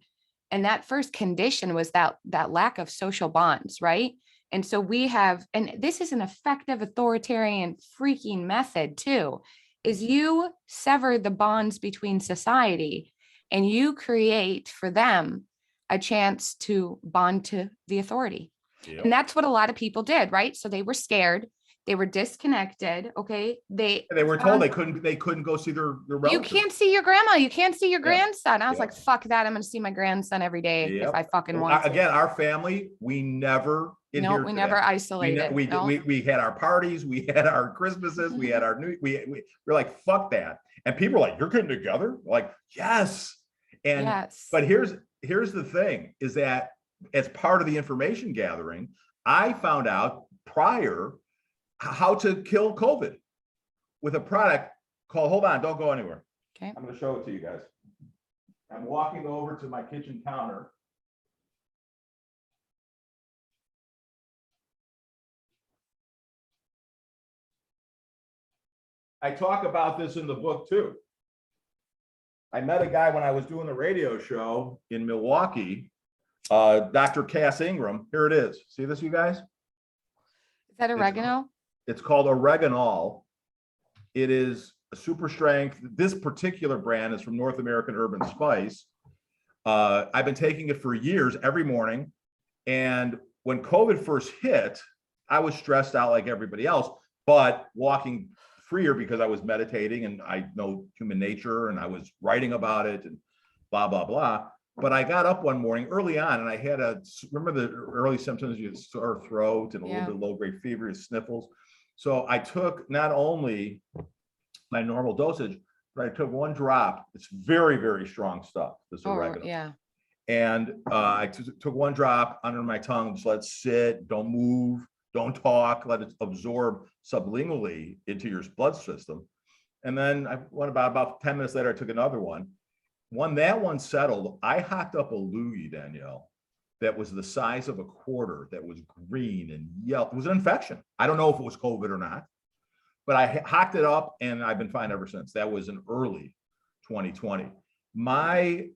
Speaker 2: And that first condition was that lack of social bonds, right? And so we have, and this is an effective authoritarian freaking method too, is you sever the bonds between society and you create for them a chance to bond to the authority. Yep. And that's what a lot of people did, right? So they were scared. They were disconnected. Okay. They
Speaker 1: were told they couldn't go see their relatives.
Speaker 2: You can't see your grandma. You can't see your grandson. I was like, fuck that. I'm going to see my grandson every day if I fucking want to.
Speaker 1: Again, our family, we never
Speaker 2: isolated.
Speaker 1: We had our parties, we had our Christmases, we had our we're like, fuck that. And people are like, you're getting together? Like, yes. And but here's the thing, is that as part of the information gathering, I found out prior how to kill COVID with a product called, hold on, don't go anywhere.
Speaker 2: Okay.
Speaker 1: I'm going to show it to you guys. I'm walking over to my kitchen counter. I talk about this in the book too. I met a guy when I was doing the radio show in Milwaukee, Dr. Cass Ingram. Here it is. See this, you guys?
Speaker 2: Is that oregano?
Speaker 1: It's called Oregano. It is a super strength. This particular brand is from North American Urban Spice. I've been taking it for years, every morning. And when COVID first hit, I was stressed out like everybody else, but walking freer because I was meditating and I know human nature and I was writing about it and blah, blah, blah. But I got up one morning early on and I had remember the early symptoms, you had sore throat and a little bit of low-grade fever, sniffles. So I took not only my normal dosage, but I took 1 drop. It's very, very strong stuff, this oregano.
Speaker 2: Yeah.
Speaker 1: And I took 1 drop under my tongue, just let it sit, don't move, don't talk, let it absorb sublingually into your blood system. And then I went about 10 minutes later, I took another one. When that one settled, I hocked up a loogie, Danielle, that was the size of a quarter, that was green and yellow. It was an infection. I don't know if it was COVID or not, but I hocked it up and I've been fine ever since. That was in early 2020. My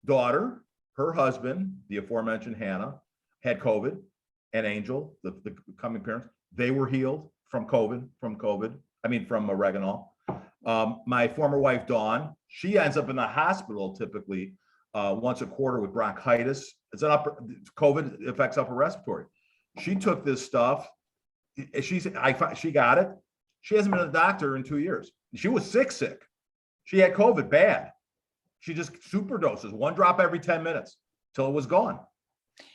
Speaker 1: daughter, her husband, the aforementioned Hannah, had COVID, and Angel, the coming parents, they were healed from oregano. My former wife, Dawn, she ends up in the hospital typically once a quarter with bronchitis. COVID affects upper respiratory. She took this stuff. She got it. She hasn't been to the doctor in 2 years. She was sick. She had COVID bad. She just super doses, 1 drop every 10 minutes till it was gone.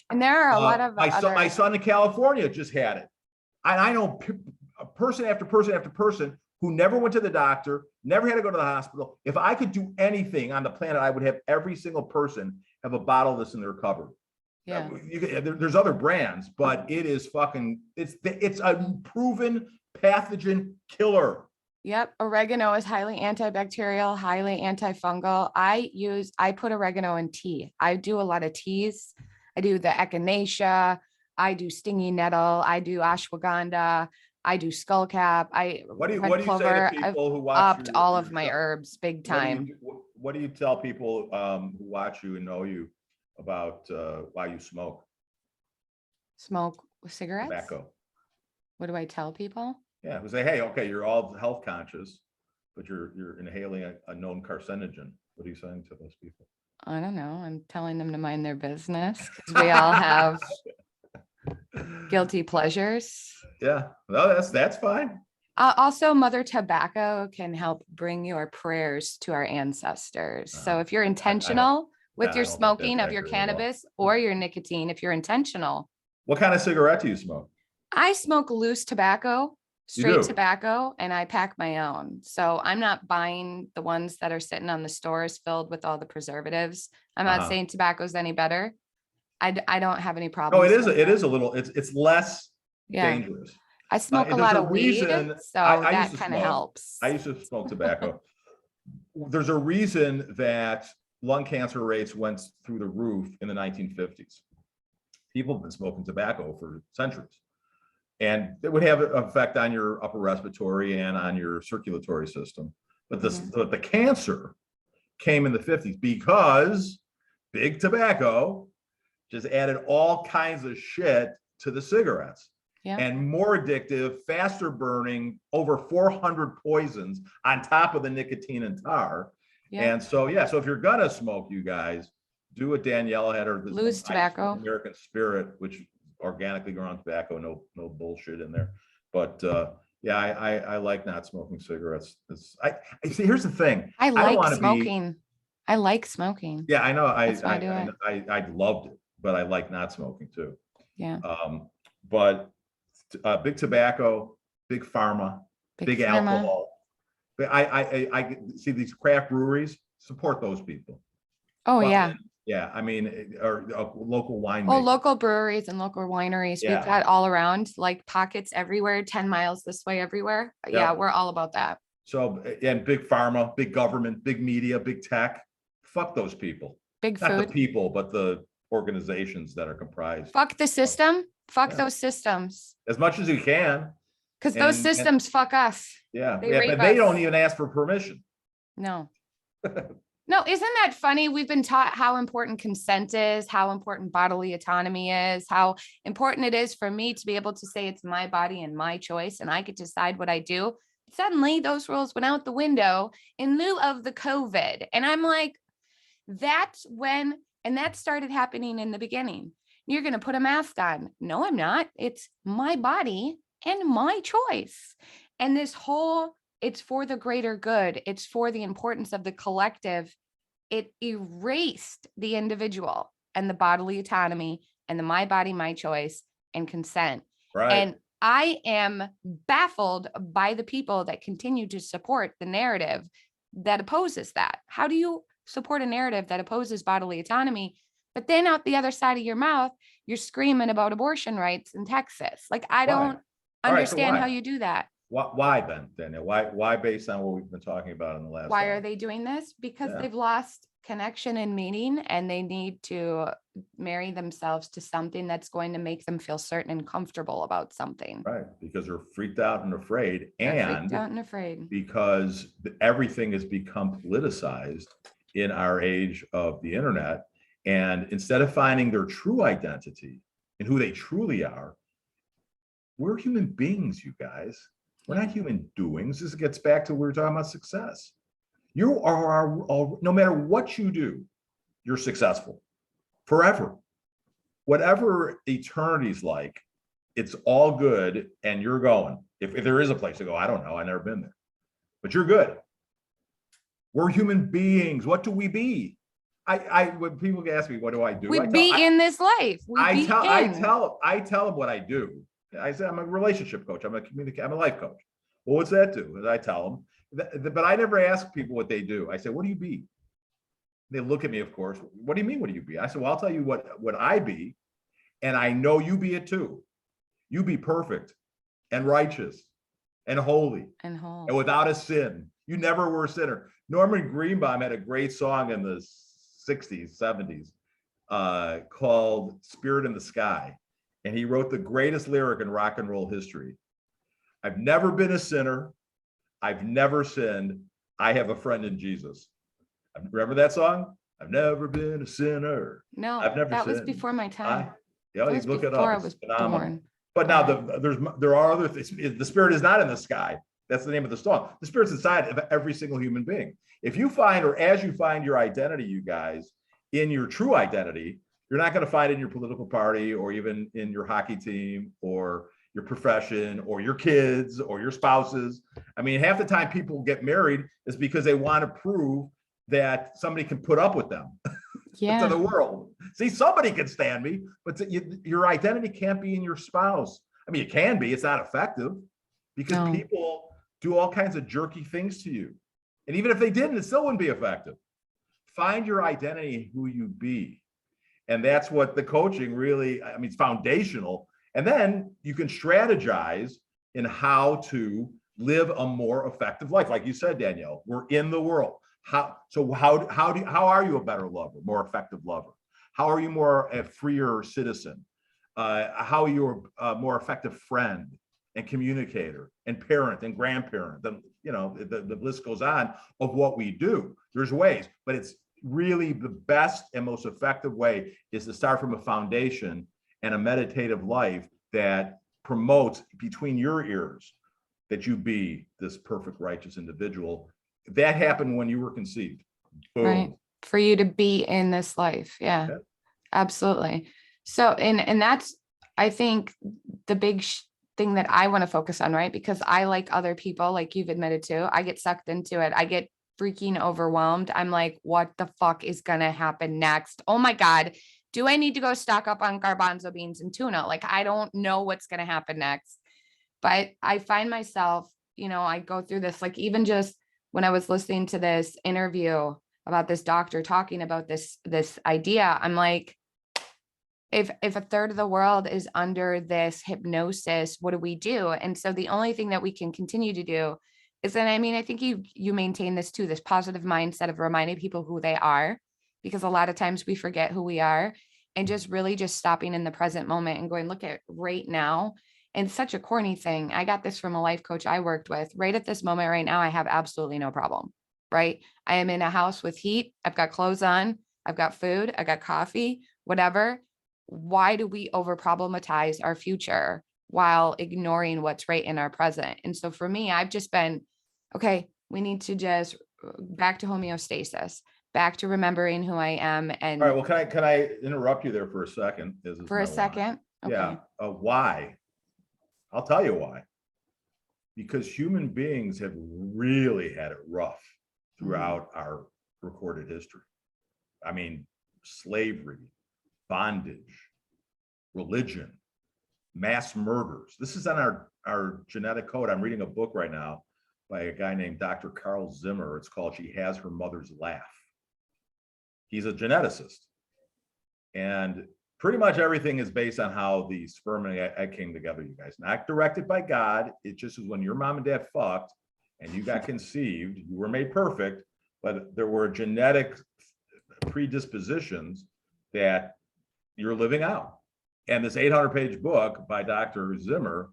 Speaker 2: And there are a lot of
Speaker 1: my son in California just had it. I know person after person after person who never went to the doctor, never had to go to the hospital. If I could do anything on the planet, I would have every single person have a bottle of this in their cupboard.
Speaker 2: Yeah.
Speaker 1: There's other brands, but it is it's a proven pathogen killer.
Speaker 2: Yep. Oregano is highly antibacterial, highly antifungal. I put oregano in tea. I do a lot of teas. I do the echinacea. I do stingy nettle. I do ashwagandha. I do skullcap.
Speaker 1: What do you say to people who watch
Speaker 2: upped all of my herbs big time.
Speaker 1: What do you tell people who watch you and know you about why you smoke?
Speaker 2: Smoke cigarettes?
Speaker 1: Tobacco.
Speaker 2: What do I tell people?
Speaker 1: Yeah, who say, hey, okay, you're all health conscious, but you're inhaling a known carcinogen. What are you saying to those people?
Speaker 2: I don't know. I'm telling them to mind their business because we all have guilty pleasures.
Speaker 1: Yeah, no, that's fine.
Speaker 2: Also, Mother Tobacco can help bring your prayers to our ancestors. So if you're
Speaker 1: I don't,
Speaker 2: intentional with
Speaker 1: I
Speaker 2: your
Speaker 1: don't think that's
Speaker 2: smoking of your
Speaker 1: accurate at all.
Speaker 2: cannabis or your nicotine, if you're intentional,
Speaker 1: What kind of cigarette do you smoke?
Speaker 2: I smoke loose tobacco,
Speaker 1: You
Speaker 2: straight
Speaker 1: do?
Speaker 2: tobacco, and I pack my own. So I'm not buying the ones that are sitting on the stores filled with all the preservatives. I'm not
Speaker 1: Uh-huh.
Speaker 2: saying tobacco's any better. I don't have any
Speaker 1: No,
Speaker 2: problems.
Speaker 1: it is a little, it's less
Speaker 2: Yeah.
Speaker 1: dangerous.
Speaker 2: I smoke a
Speaker 1: There's
Speaker 2: lot
Speaker 1: a
Speaker 2: of weed,
Speaker 1: reason,
Speaker 2: so
Speaker 1: I used
Speaker 2: that
Speaker 1: to
Speaker 2: kind of
Speaker 1: smoke.
Speaker 2: helps.
Speaker 1: I used to smoke tobacco. There's a reason that lung cancer rates went through the roof in the 1950s. People have been smoking tobacco for centuries. And it would have an effect on your upper respiratory and on your circulatory system. But the cancer came in the 50s because big tobacco just added all kinds of shit to the cigarettes.
Speaker 2: Yeah.
Speaker 1: And more addictive, faster burning, over 400 poisons on top of the nicotine and tar.
Speaker 2: Yeah.
Speaker 1: And so, yeah, so if you're gonna smoke, you guys, do what Danielle had, or
Speaker 2: Loose tobacco.
Speaker 1: American Spirit, which organically grown tobacco, no bullshit in there. But yeah, I like not smoking cigarettes. I see. Here's the thing.
Speaker 2: I
Speaker 1: don't
Speaker 2: like
Speaker 1: wanna
Speaker 2: smoking. I like smoking.
Speaker 1: Yeah, I know.
Speaker 2: That's why I do it.
Speaker 1: I loved it, but I like not smoking too.
Speaker 2: Yeah.
Speaker 1: But big tobacco, big pharma, big
Speaker 2: pharma.
Speaker 1: alcohol. But I see these craft breweries, support those people.
Speaker 2: Oh
Speaker 1: But,
Speaker 2: yeah.
Speaker 1: Yeah, I mean, or local wine.
Speaker 2: Well, local breweries and local wineries,
Speaker 1: Yeah.
Speaker 2: we've got all around, like pockets everywhere, 10 miles this way, everywhere. Yeah, we're all about that.
Speaker 1: So, and big pharma, big government, big media, big tech. Fuck those people.
Speaker 2: Big
Speaker 1: Not
Speaker 2: food.
Speaker 1: the people, but the organizations that are comprised.
Speaker 2: Fuck the system. Fuck
Speaker 1: Yeah.
Speaker 2: those systems.
Speaker 1: As much as you can.
Speaker 2: Because those systems fuck us.
Speaker 1: Yeah,
Speaker 2: They
Speaker 1: yeah,
Speaker 2: rape
Speaker 1: but they don't
Speaker 2: us.
Speaker 1: even ask for permission.
Speaker 2: No. No, isn't that funny? We've been taught how important consent is, how important bodily autonomy is, how important it is for me to be able to say it's my body and my choice, and I could decide what I do. Suddenly, those rules went out the window in lieu of the COVID. And I'm like, that's when, and that started happening in the beginning. You're going to put a mask on. No, I'm not. It's my body and my choice. And this whole, it's for the greater good. It's for the importance of the collective. It erased the individual and the bodily autonomy and the my body, my choice and consent.
Speaker 1: Right.
Speaker 2: And I am baffled by the people that continue to support the narrative that opposes that. How do you support a narrative that opposes bodily autonomy, but then out the other side of your mouth, you're screaming about abortion rights in Texas? Like, I don't understand how you do that.
Speaker 1: Why then, Daniel? Why based on what we've been talking about in the last?
Speaker 2: Why are they doing this? Because they've lost connection and meaning, and they need to marry themselves to something that's going to make them feel certain and comfortable about something.
Speaker 1: Right, because they're freaked out and afraid,
Speaker 2: Freaked out and afraid.
Speaker 1: Because everything has become politicized in our age of the internet, and instead of finding their true identity and who they truly are, we're human beings, you guys. We're not human doings. This gets back to what we were talking about success. You are, no matter what you do, you're successful forever. Whatever eternity's like, it's all good and you're going. If there is a place to go, I don't know. I've never been there, but you're good. We're human beings. What do we be? When people ask me, what do I do?
Speaker 2: We be in this life. I
Speaker 1: tell them what I do. I said, I'm a relationship coach. I'm a life coach. Well, what's that do? And I tell them, but I never ask people what they do. I say, what do you be? They look at me, of course. What do you mean, what do you be? I said, well, I'll tell you what I be. And I know you be it too. You be perfect and righteous and holy and without a sin. You never were a sinner. Norman Greenbaum had a great song in the 60s, 70s called Spirit in the Sky. And he wrote the greatest lyric in rock and roll history. I've never been a sinner. I've never sinned. I have a friend in Jesus. Remember that song? I've never been a sinner.
Speaker 2: No,
Speaker 1: I've never
Speaker 2: that
Speaker 1: sinned.
Speaker 2: was before my time.
Speaker 1: Yeah, you look it up.
Speaker 2: I was born.
Speaker 1: But now there are other things. The spirit is not in the sky. That's the name of the song. The spirit's inside of every single human being. If you find, or as you find your identity, you guys, in your true identity, you're not going to find it in your political party or even in your hockey team or your profession or your kids or your spouses. I mean, half the time people get married is because they want to prove that somebody can put up with them to the world. See, somebody can stand me, but your identity can't be in your spouse. I mean, it can be, it's not effective because people do all kinds of jerky things to you. And even if they didn't, it still wouldn't be effective. Find your identity, who you be. And that's what the coaching really, I mean, it's foundational. And then you can strategize in how to live a more effective life. Like you said, Danielle, we're in the world. How are you a better lover, more effective lover? How are you more a freer citizen? How are you a more effective friend and communicator and parent and grandparent? Then, you know, the list goes on of what we do. There's ways, but it's really the best and most effective way is to start from a foundation and a meditative life that promotes between your ears that you be this perfect, righteous individual. That happened when you were conceived. Boom.
Speaker 2: Right. For you to be in this life. Yeah. Absolutely. So, and that's, I think, the big thing that I want to focus on, right? Because I, like other people, like you've admitted to, I get sucked into it. I get freaking overwhelmed. I'm like, what the fuck is going to happen next? Oh my God. Do I need to go stock up on garbanzo beans and tuna? Like, I don't know what's going to happen next. But I find myself, you know, I go through this, like even just when I was listening to this interview about this doctor talking about this idea, I'm like, if a third of the world is under this hypnosis, what do we do? And so the only thing that we can continue to do is, and I mean, I think you maintain this too, this positive mindset of reminding people who they are, because a lot of times we forget who we are, and just really just stopping in the present moment and going, look at right now. And such a corny thing. I got this from a life coach I worked with. Right at this moment right now, I have absolutely no problem, right? I am in a house with heat. I've got clothes on. I've got food. I got coffee, whatever. Why do we over problematize our future while ignoring what's right in our present? And so for me, I've just been, okay, we need to just back to homeostasis, back to remembering who I am. And
Speaker 1: all right, well, can I interrupt you there for a second?
Speaker 2: For a second?
Speaker 1: Okay. Yeah. Why? I'll tell you why. Because human beings have really had it rough throughout our recorded history. I mean, slavery, bondage, religion, mass murders. This is on our genetic code. I'm reading a book right now by a guy named Dr. Carl Zimmer. It's called She Has Her Mother's Laugh. He's a geneticist. And pretty much everything is based on how the sperm and egg came together, you guys. Not directed by God. It just is when your mom and dad fucked and you got conceived, you were made perfect, but there were genetic predispositions that you're living out. And this 800-page book by Dr. Zimmer,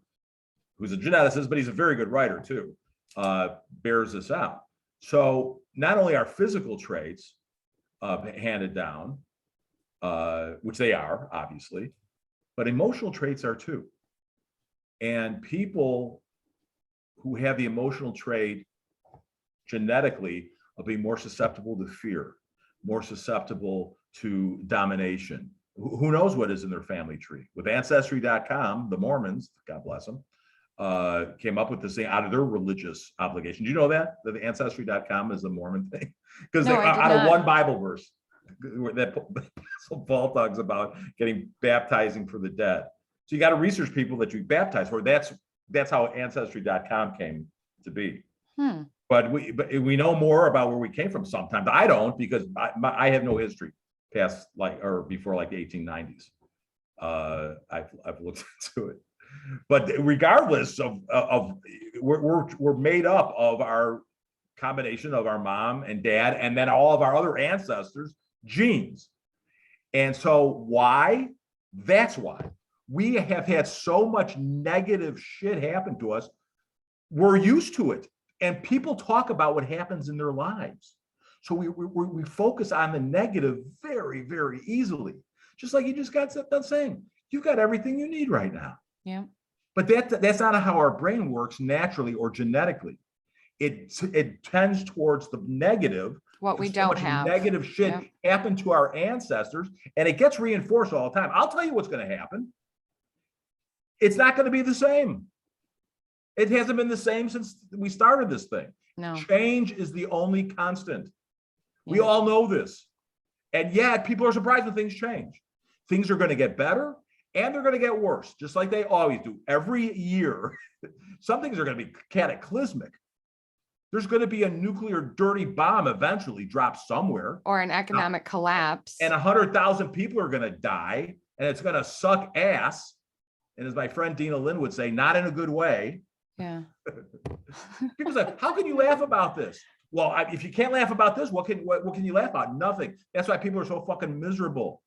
Speaker 1: who's a geneticist, but he's a very good writer too, bears this out. So not only are physical traits handed down, which they are, obviously, but emotional traits are too. And people who have the emotional trait genetically will be more susceptible to fear, more susceptible to domination. Who knows what is in their family tree? With Ancestry.com, the Mormons, God bless them, came up with this thing out of their religious obligation. Do you know that the Ancestry.com is the Mormon thing? Because out of one Bible verse that Paul talks about getting baptizing for the dead. So you got to research people that you baptize for. That's how Ancestry.com came to be. But we know more about where we came from sometimes. I don't, because I have no history past before the 1890s. I've looked into it. But regardless of we're made up of our combination of our mom and dad, and then all of our other ancestors' genes. And so why? That's why. We have had so much negative shit happen to us. We're used to it. And people talk about what happens in their lives. So we focus on the negative very, very easily. Just like you just got done saying, you've got everything you need right now.
Speaker 2: Yeah.
Speaker 1: But that's not how our brain works naturally or genetically. It tends towards the negative.
Speaker 2: What we don't have.
Speaker 1: Negative shit happened to our ancestors, and it gets reinforced all the time. I'll tell you what's going to happen. It's not going to be the same. It hasn't been the same since we started this thing.
Speaker 2: No.
Speaker 1: Change is the only constant. We
Speaker 2: Yeah.
Speaker 1: all know this. And yet people are surprised when things change. Things are going to get better and they're going to get worse, just like they always do. Every year, some things are going to be cataclysmic. There's going to be a nuclear dirty bomb eventually drop somewhere.
Speaker 2: Or an economic collapse.
Speaker 1: And 100,000 people are going to die, and it's going to suck ass. And as my friend Dina Lynn would say, not in a good way.
Speaker 2: Yeah.
Speaker 1: People say, how can you laugh about this? Well, if you can't laugh about this, what can you laugh about? Nothing. That's why people are so fucking miserable.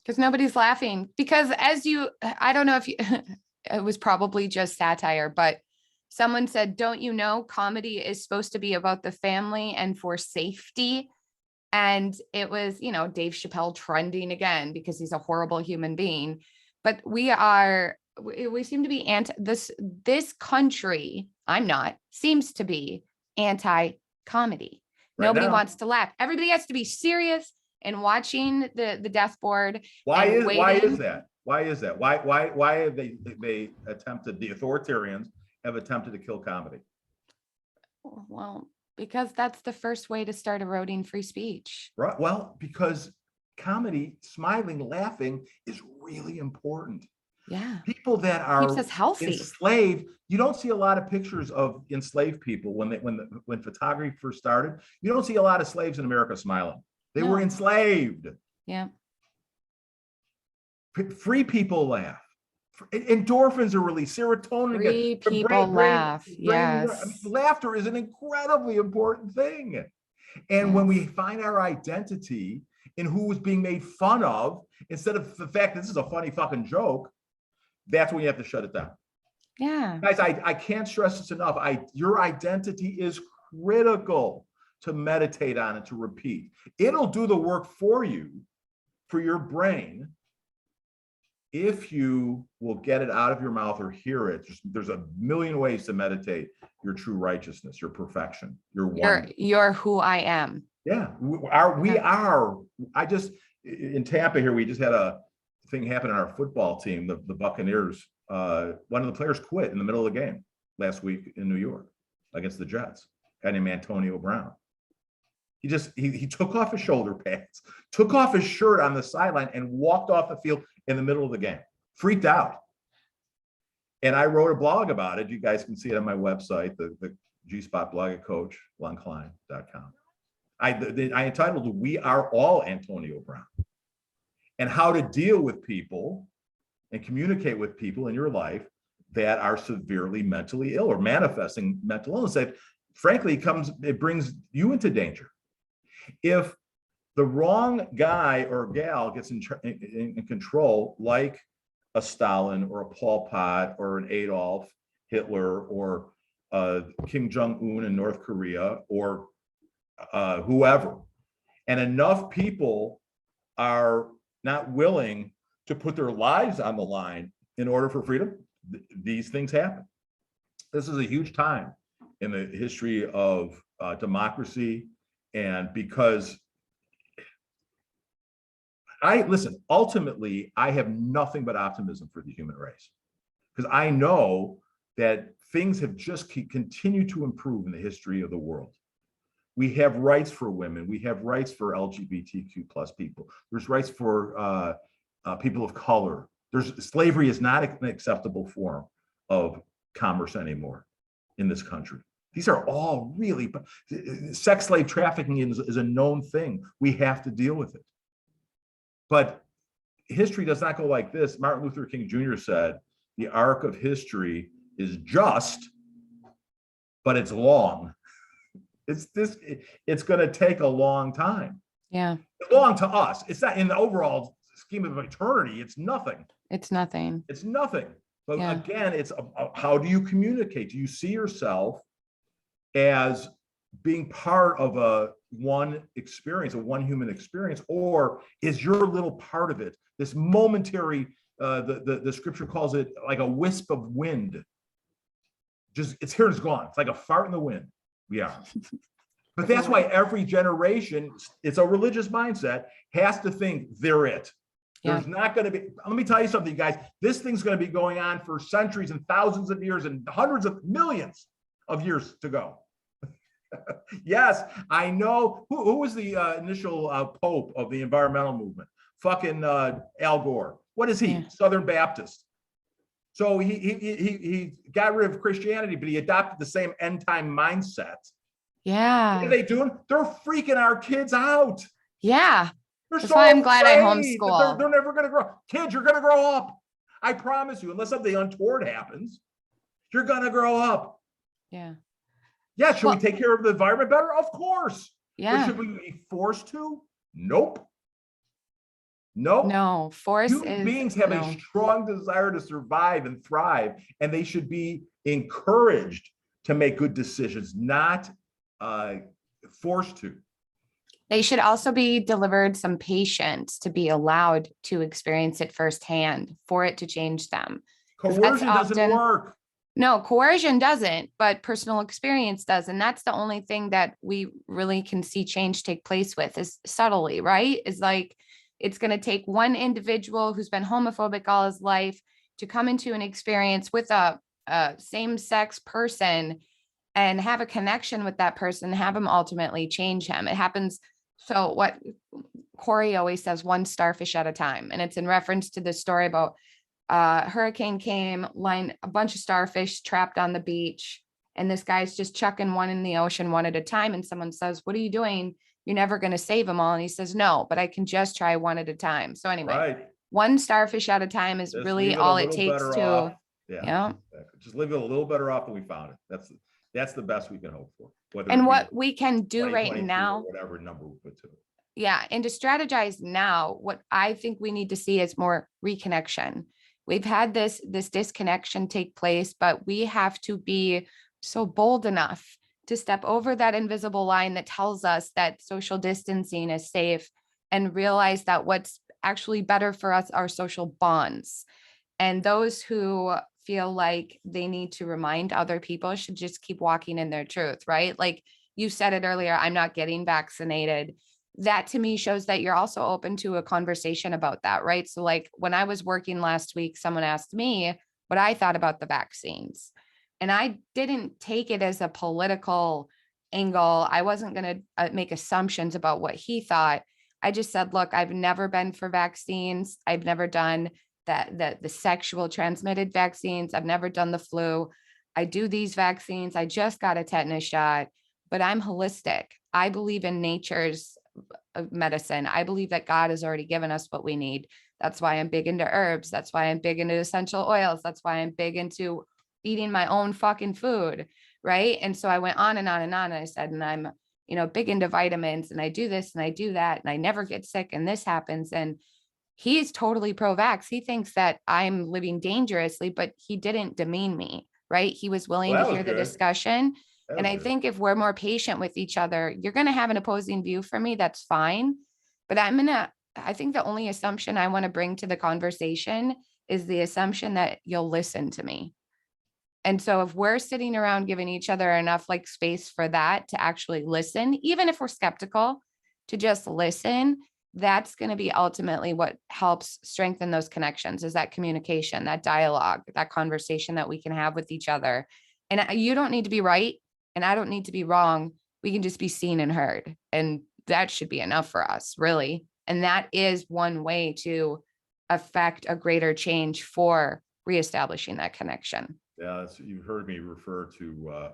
Speaker 2: Because nobody's laughing. Because I don't know if you, it was probably just satire, but someone said, don't you know, comedy is supposed to be about the family and for safety. And it was, Dave Chappelle trending again because he's a horrible human being. But we seem to be this country, seems to be anti-comedy. Right. Nobody wants to laugh. Everybody has to be serious and watching the death board.
Speaker 1: Why is that? Why have they attempted, the authoritarians have attempted to kill comedy?
Speaker 2: Well, because that's the first way to start eroding free speech.
Speaker 1: Right. Well, because comedy, smiling, laughing is really important.
Speaker 2: Yeah.
Speaker 1: People that are
Speaker 2: keeps us healthy.
Speaker 1: Enslaved, you don't see a lot of pictures of enslaved people when photography first started. You don't see a lot of slaves in America smiling. They were enslaved.
Speaker 2: Yeah.
Speaker 1: Free people laugh. Endorphins are released. Serotonin.
Speaker 2: Free people laugh. Yes.
Speaker 1: Laughter is an incredibly important thing. And when we find our identity in who is being made fun of, instead of the fact that this is a funny fucking joke, that's when you have to shut it down.
Speaker 2: Yeah.
Speaker 1: Guys, I can't stress this enough. Your identity is critical to meditate on and to repeat. It'll do the work for you, for your brain, if you will get it out of your mouth or hear it. There's a million ways to meditate your true righteousness, your perfection, your one.
Speaker 2: You're who I am.
Speaker 1: Yeah, we are. In Tampa here, we just had a thing happen in our football team, the Buccaneers. One of the players quit in the middle of the game last week in New York against the Jets, a guy named Antonio Brown. He took off his shoulder pads, took off his shirt on the sideline, and walked off the field in the middle of the game. Freaked out. And I wrote a blog about it. You guys can see it on my website, the G-Spot blog at Coach, Klein.com. I entitled "We Are All Antonio Brown," and how to deal with people and communicate with people in your life that are severely mentally ill or manifesting mental illness that, frankly, it brings you into danger. If the wrong guy or gal gets in control, like a Stalin or a Pol Pot or an Adolf Hitler or Kim Jong-un in North Korea or whoever, and enough people are not willing to put their lives on the line in order for freedom, these things happen. This is a huge time in the history of democracy. And because ultimately, I have nothing but optimism for the human race, because I know that things have just continued to improve in the history of the world. We have rights for women. We have rights for LGBTQ plus people. There's rights for people of color. Slavery is not an acceptable form of commerce anymore in this country. These are all really, sex slave trafficking is a known thing. We have to deal with it. But history does not go like this. Martin Luther King Jr. said, the arc of history is just, but it's long. It's going to take a long time.
Speaker 2: Yeah.
Speaker 1: It's long to us. It's not in the overall scheme of eternity. It's nothing.
Speaker 2: It's nothing.
Speaker 1: It's nothing. But again, it's how do you communicate? Do you see yourself as being part of one human experience, or is your little part of it this momentary? The scripture calls it like a wisp of wind. Just it's here and it's gone. It's like a fart in the wind. We are. But that's why every generation, it's a religious mindset, has to think they're it.
Speaker 2: Yeah.
Speaker 1: There's not going to be, let me tell you something, you guys, this thing's going to be going on for centuries and thousands of years and hundreds of millions of years to go. Yes, I know. Who was the initial pope of the environmental movement? Fucking Al Gore. What is he?
Speaker 2: Yeah.
Speaker 1: Southern Baptist. So he got rid of Christianity, but he adopted the same end time mindset.
Speaker 2: Yeah.
Speaker 1: What are they doing? They're freaking our kids out.
Speaker 2: Yeah.
Speaker 1: They're
Speaker 2: That's
Speaker 1: so
Speaker 2: why I'm glad I
Speaker 1: afraid that
Speaker 2: homeschool.
Speaker 1: they're never going to grow. Kids, you're going to grow up. I promise you, unless something untoward happens, you're going to grow up.
Speaker 2: Yeah.
Speaker 1: Yeah. Should we take care of the environment better? Of course.
Speaker 2: Yeah.
Speaker 1: But should we be forced to? Nope. Nope.
Speaker 2: No, force
Speaker 1: Human beings have a strong desire to survive and thrive, and they should be encouraged to make good decisions, not forced to.
Speaker 2: They should also be delivered some patience to be allowed to experience it firsthand for it to change them.
Speaker 1: Coercion doesn't work.
Speaker 2: No, coercion doesn't, but personal experience does. And that's the only thing that we really can see change take place with is subtly, right? Is like, it's going to take one individual who's been homophobic all his life to come into an experience with a same-sex person and have a connection with that person, have him ultimately change him. It happens. So what Corey always says, one starfish at a time. And it's in reference to the story about hurricane came, a bunch of starfish trapped on the beach. And this guy's just chucking one in the ocean one at a time. And someone says, what are you doing? You're never going to save them all. And he says, no, but I can just try one at a time. So anyway, one starfish at a time is really all it takes to,
Speaker 1: just leave it a little better off than we found it. That's the best we can hope for.
Speaker 2: And what we can do right now,
Speaker 1: whatever number we put to it.
Speaker 2: Yeah. And to strategize now, what I think we need to see is more reconnection. We've had this disconnection take place, but we have to be so bold enough to step over that invisible line that tells us that social distancing is safe and realize that what's actually better for us are social bonds. And those who feel like they need to remind other people should just keep walking in their truth, right? Like you said it earlier, I'm not getting vaccinated. That to me shows that you're also open to a conversation about that, right? So like when I was working last week, someone asked me what I thought about the vaccines. And I didn't take it as a political angle. I wasn't going to make assumptions about what he thought. I just said, look, I've never been for vaccines. I've never done the sexual transmitted vaccines. I've never done the flu. I do these vaccines. I just got a tetanus shot, but I'm holistic. I believe in nature's medicine. I believe that God has already given us what we need. That's why I'm big into herbs. That's why I'm big into essential oils. That's why I'm big into eating my own fucking food. Right. And so I went on and on and on. And I said, and I'm, big into vitamins and I do this and I do that and I never get sick and this happens. And he's totally pro-vax. He thinks that I'm living dangerously, but he didn't demean me. Right. He was willing to hear the discussion. And I think if we're more patient with each other, you're going to have an opposing view for me. That's fine. But I think the only assumption I want to bring to the conversation is the assumption that you'll listen to me. And so if we're sitting around giving each other enough like space for that to actually listen, even if we're skeptical, to just listen, that's going to be ultimately what helps strengthen those connections, is that communication, that dialogue, that conversation that we can have with each other. And you don't need to be right. And I don't need to be wrong. We can just be seen and heard. And that should be enough for us, really. And that is one way to affect a greater change for reestablishing that connection.
Speaker 1: Yeah, you've heard me refer to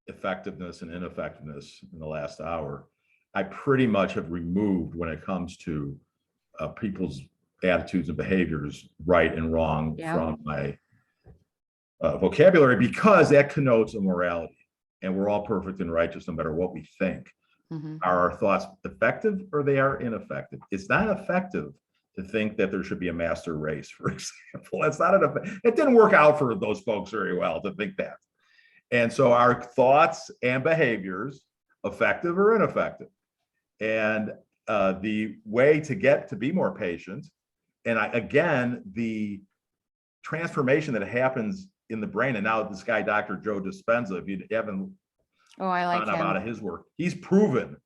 Speaker 1: effectiveness and ineffectiveness in the last hour. I pretty much have removed, when it comes to people's attitudes and behaviors, right and wrong, from my vocabulary, because that connotes a morality. And we're all perfect and righteous no matter what we think.
Speaker 2: Mm-hmm.
Speaker 1: Are our thoughts effective or they are ineffective? It's not effective to think that there should be a master race, for example. That's not it didn't work out for those folks very well to think that. And so are thoughts and behaviors effective or ineffective? And the way to get to be more patient, and again, the transformation that happens in the brain. And now this guy, Dr. Joe Dispenza, if you haven't found out of his work, he's proven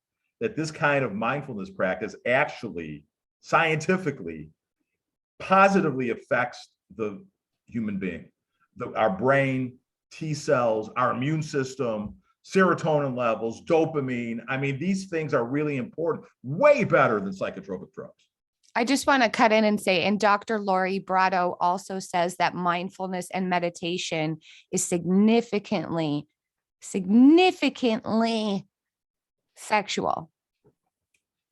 Speaker 1: that this kind of mindfulness practice actually scientifically positively affects the human being, our brain, T cells, our immune system, serotonin levels, dopamine. I mean, these things are really important, way better than psychotropic drugs.
Speaker 2: I just want to cut in and say, and Dr. Lori Brotto also says that mindfulness and meditation is significantly sexual.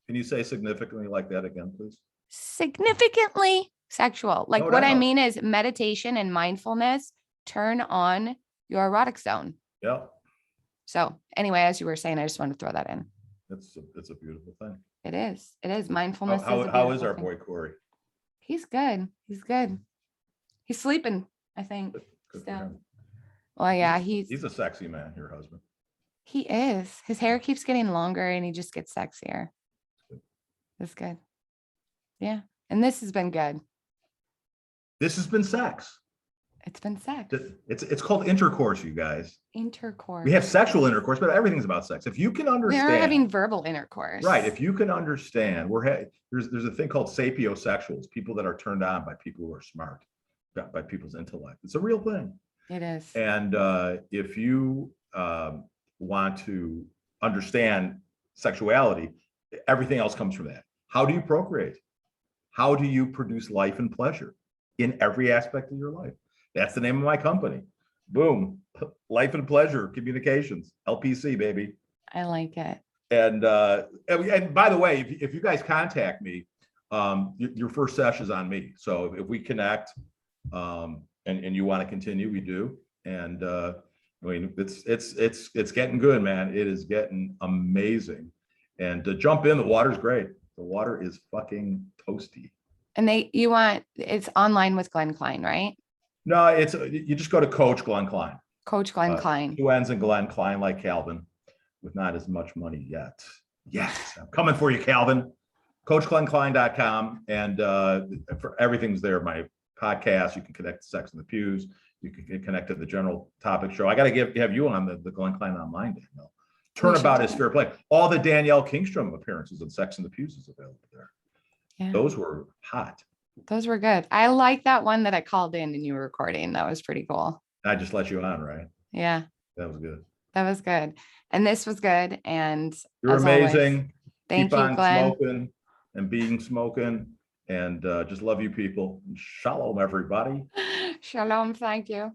Speaker 1: Can you say significantly like that again, please?
Speaker 2: Significantly sexual. Like
Speaker 1: No
Speaker 2: what I
Speaker 1: doubt.
Speaker 2: mean is meditation and mindfulness turn on your erotic zone.
Speaker 1: Yeah,
Speaker 2: So anyway, as you were saying, I just wanted to throw that in.
Speaker 1: it's a beautiful thing.
Speaker 2: It is. It is. Mindfulness.
Speaker 1: How is our boy Corey?
Speaker 2: He's good. He's good. He's sleeping, I think.
Speaker 1: Good for
Speaker 2: Still.
Speaker 1: him.
Speaker 2: Well, yeah,
Speaker 1: He's a sexy man, your husband.
Speaker 2: he is. His hair keeps getting longer and he just gets sexier. That's good. Yeah. And this has been good.
Speaker 1: This has been sex.
Speaker 2: It's been sex.
Speaker 1: It's called intercourse, you guys.
Speaker 2: Intercourse.
Speaker 1: We have sexual intercourse, but everything's about sex. If you can
Speaker 2: We
Speaker 1: understand,
Speaker 2: are having verbal intercourse.
Speaker 1: right? If you can understand, there's a thing called sapiosexuals, people that are turned on by people who are smart, by people's intellect. It's a real thing.
Speaker 2: It is.
Speaker 1: And if you want to understand sexuality, everything else comes from that. How do you procreate? How do you produce life and pleasure in every aspect of your life? That's the name of my company. Boom. Life and Pleasure Communications, LPC, baby.
Speaker 2: I like it.
Speaker 1: And by the way, if you guys contact me, your first session is on me. So if we connect and you want to continue, we do. And I mean, it's getting good, man. It is getting amazing. And to jump in, the water's great. The water is fucking toasty.
Speaker 2: And it's online with Glenn Klein, right?
Speaker 1: No, you just go to Coach Glenn Klein.
Speaker 2: Coach Glenn Klein.
Speaker 1: 2 N's in Glenn Klein, like Calvin, with not as much money yet. Yes, I'm coming for you, Calvin. CoachGlennKlein.com, and for everything's there. My podcast, you can connect to Sex in the Pews. You can connect to the General Topic Show. I got to have you on the Glenn Klein Online, Danielle. Turnabout is fair play. All the Danielle Kingstrom appearances in Sex in the Pews is available there.
Speaker 2: Yeah.
Speaker 1: Those were hot.
Speaker 2: Those were good. I like that one that I called in and you were recording. That was pretty cool.
Speaker 1: I just let you on, right?
Speaker 2: Yeah.
Speaker 1: That was good.
Speaker 2: That was good. And this was good. And
Speaker 1: you're amazing.
Speaker 2: Always, thank
Speaker 1: Keep
Speaker 2: you,
Speaker 1: on
Speaker 2: Glenn.
Speaker 1: smoking and being smoking. And just love you people. Shalom, everybody.
Speaker 2: Shalom. Thank you.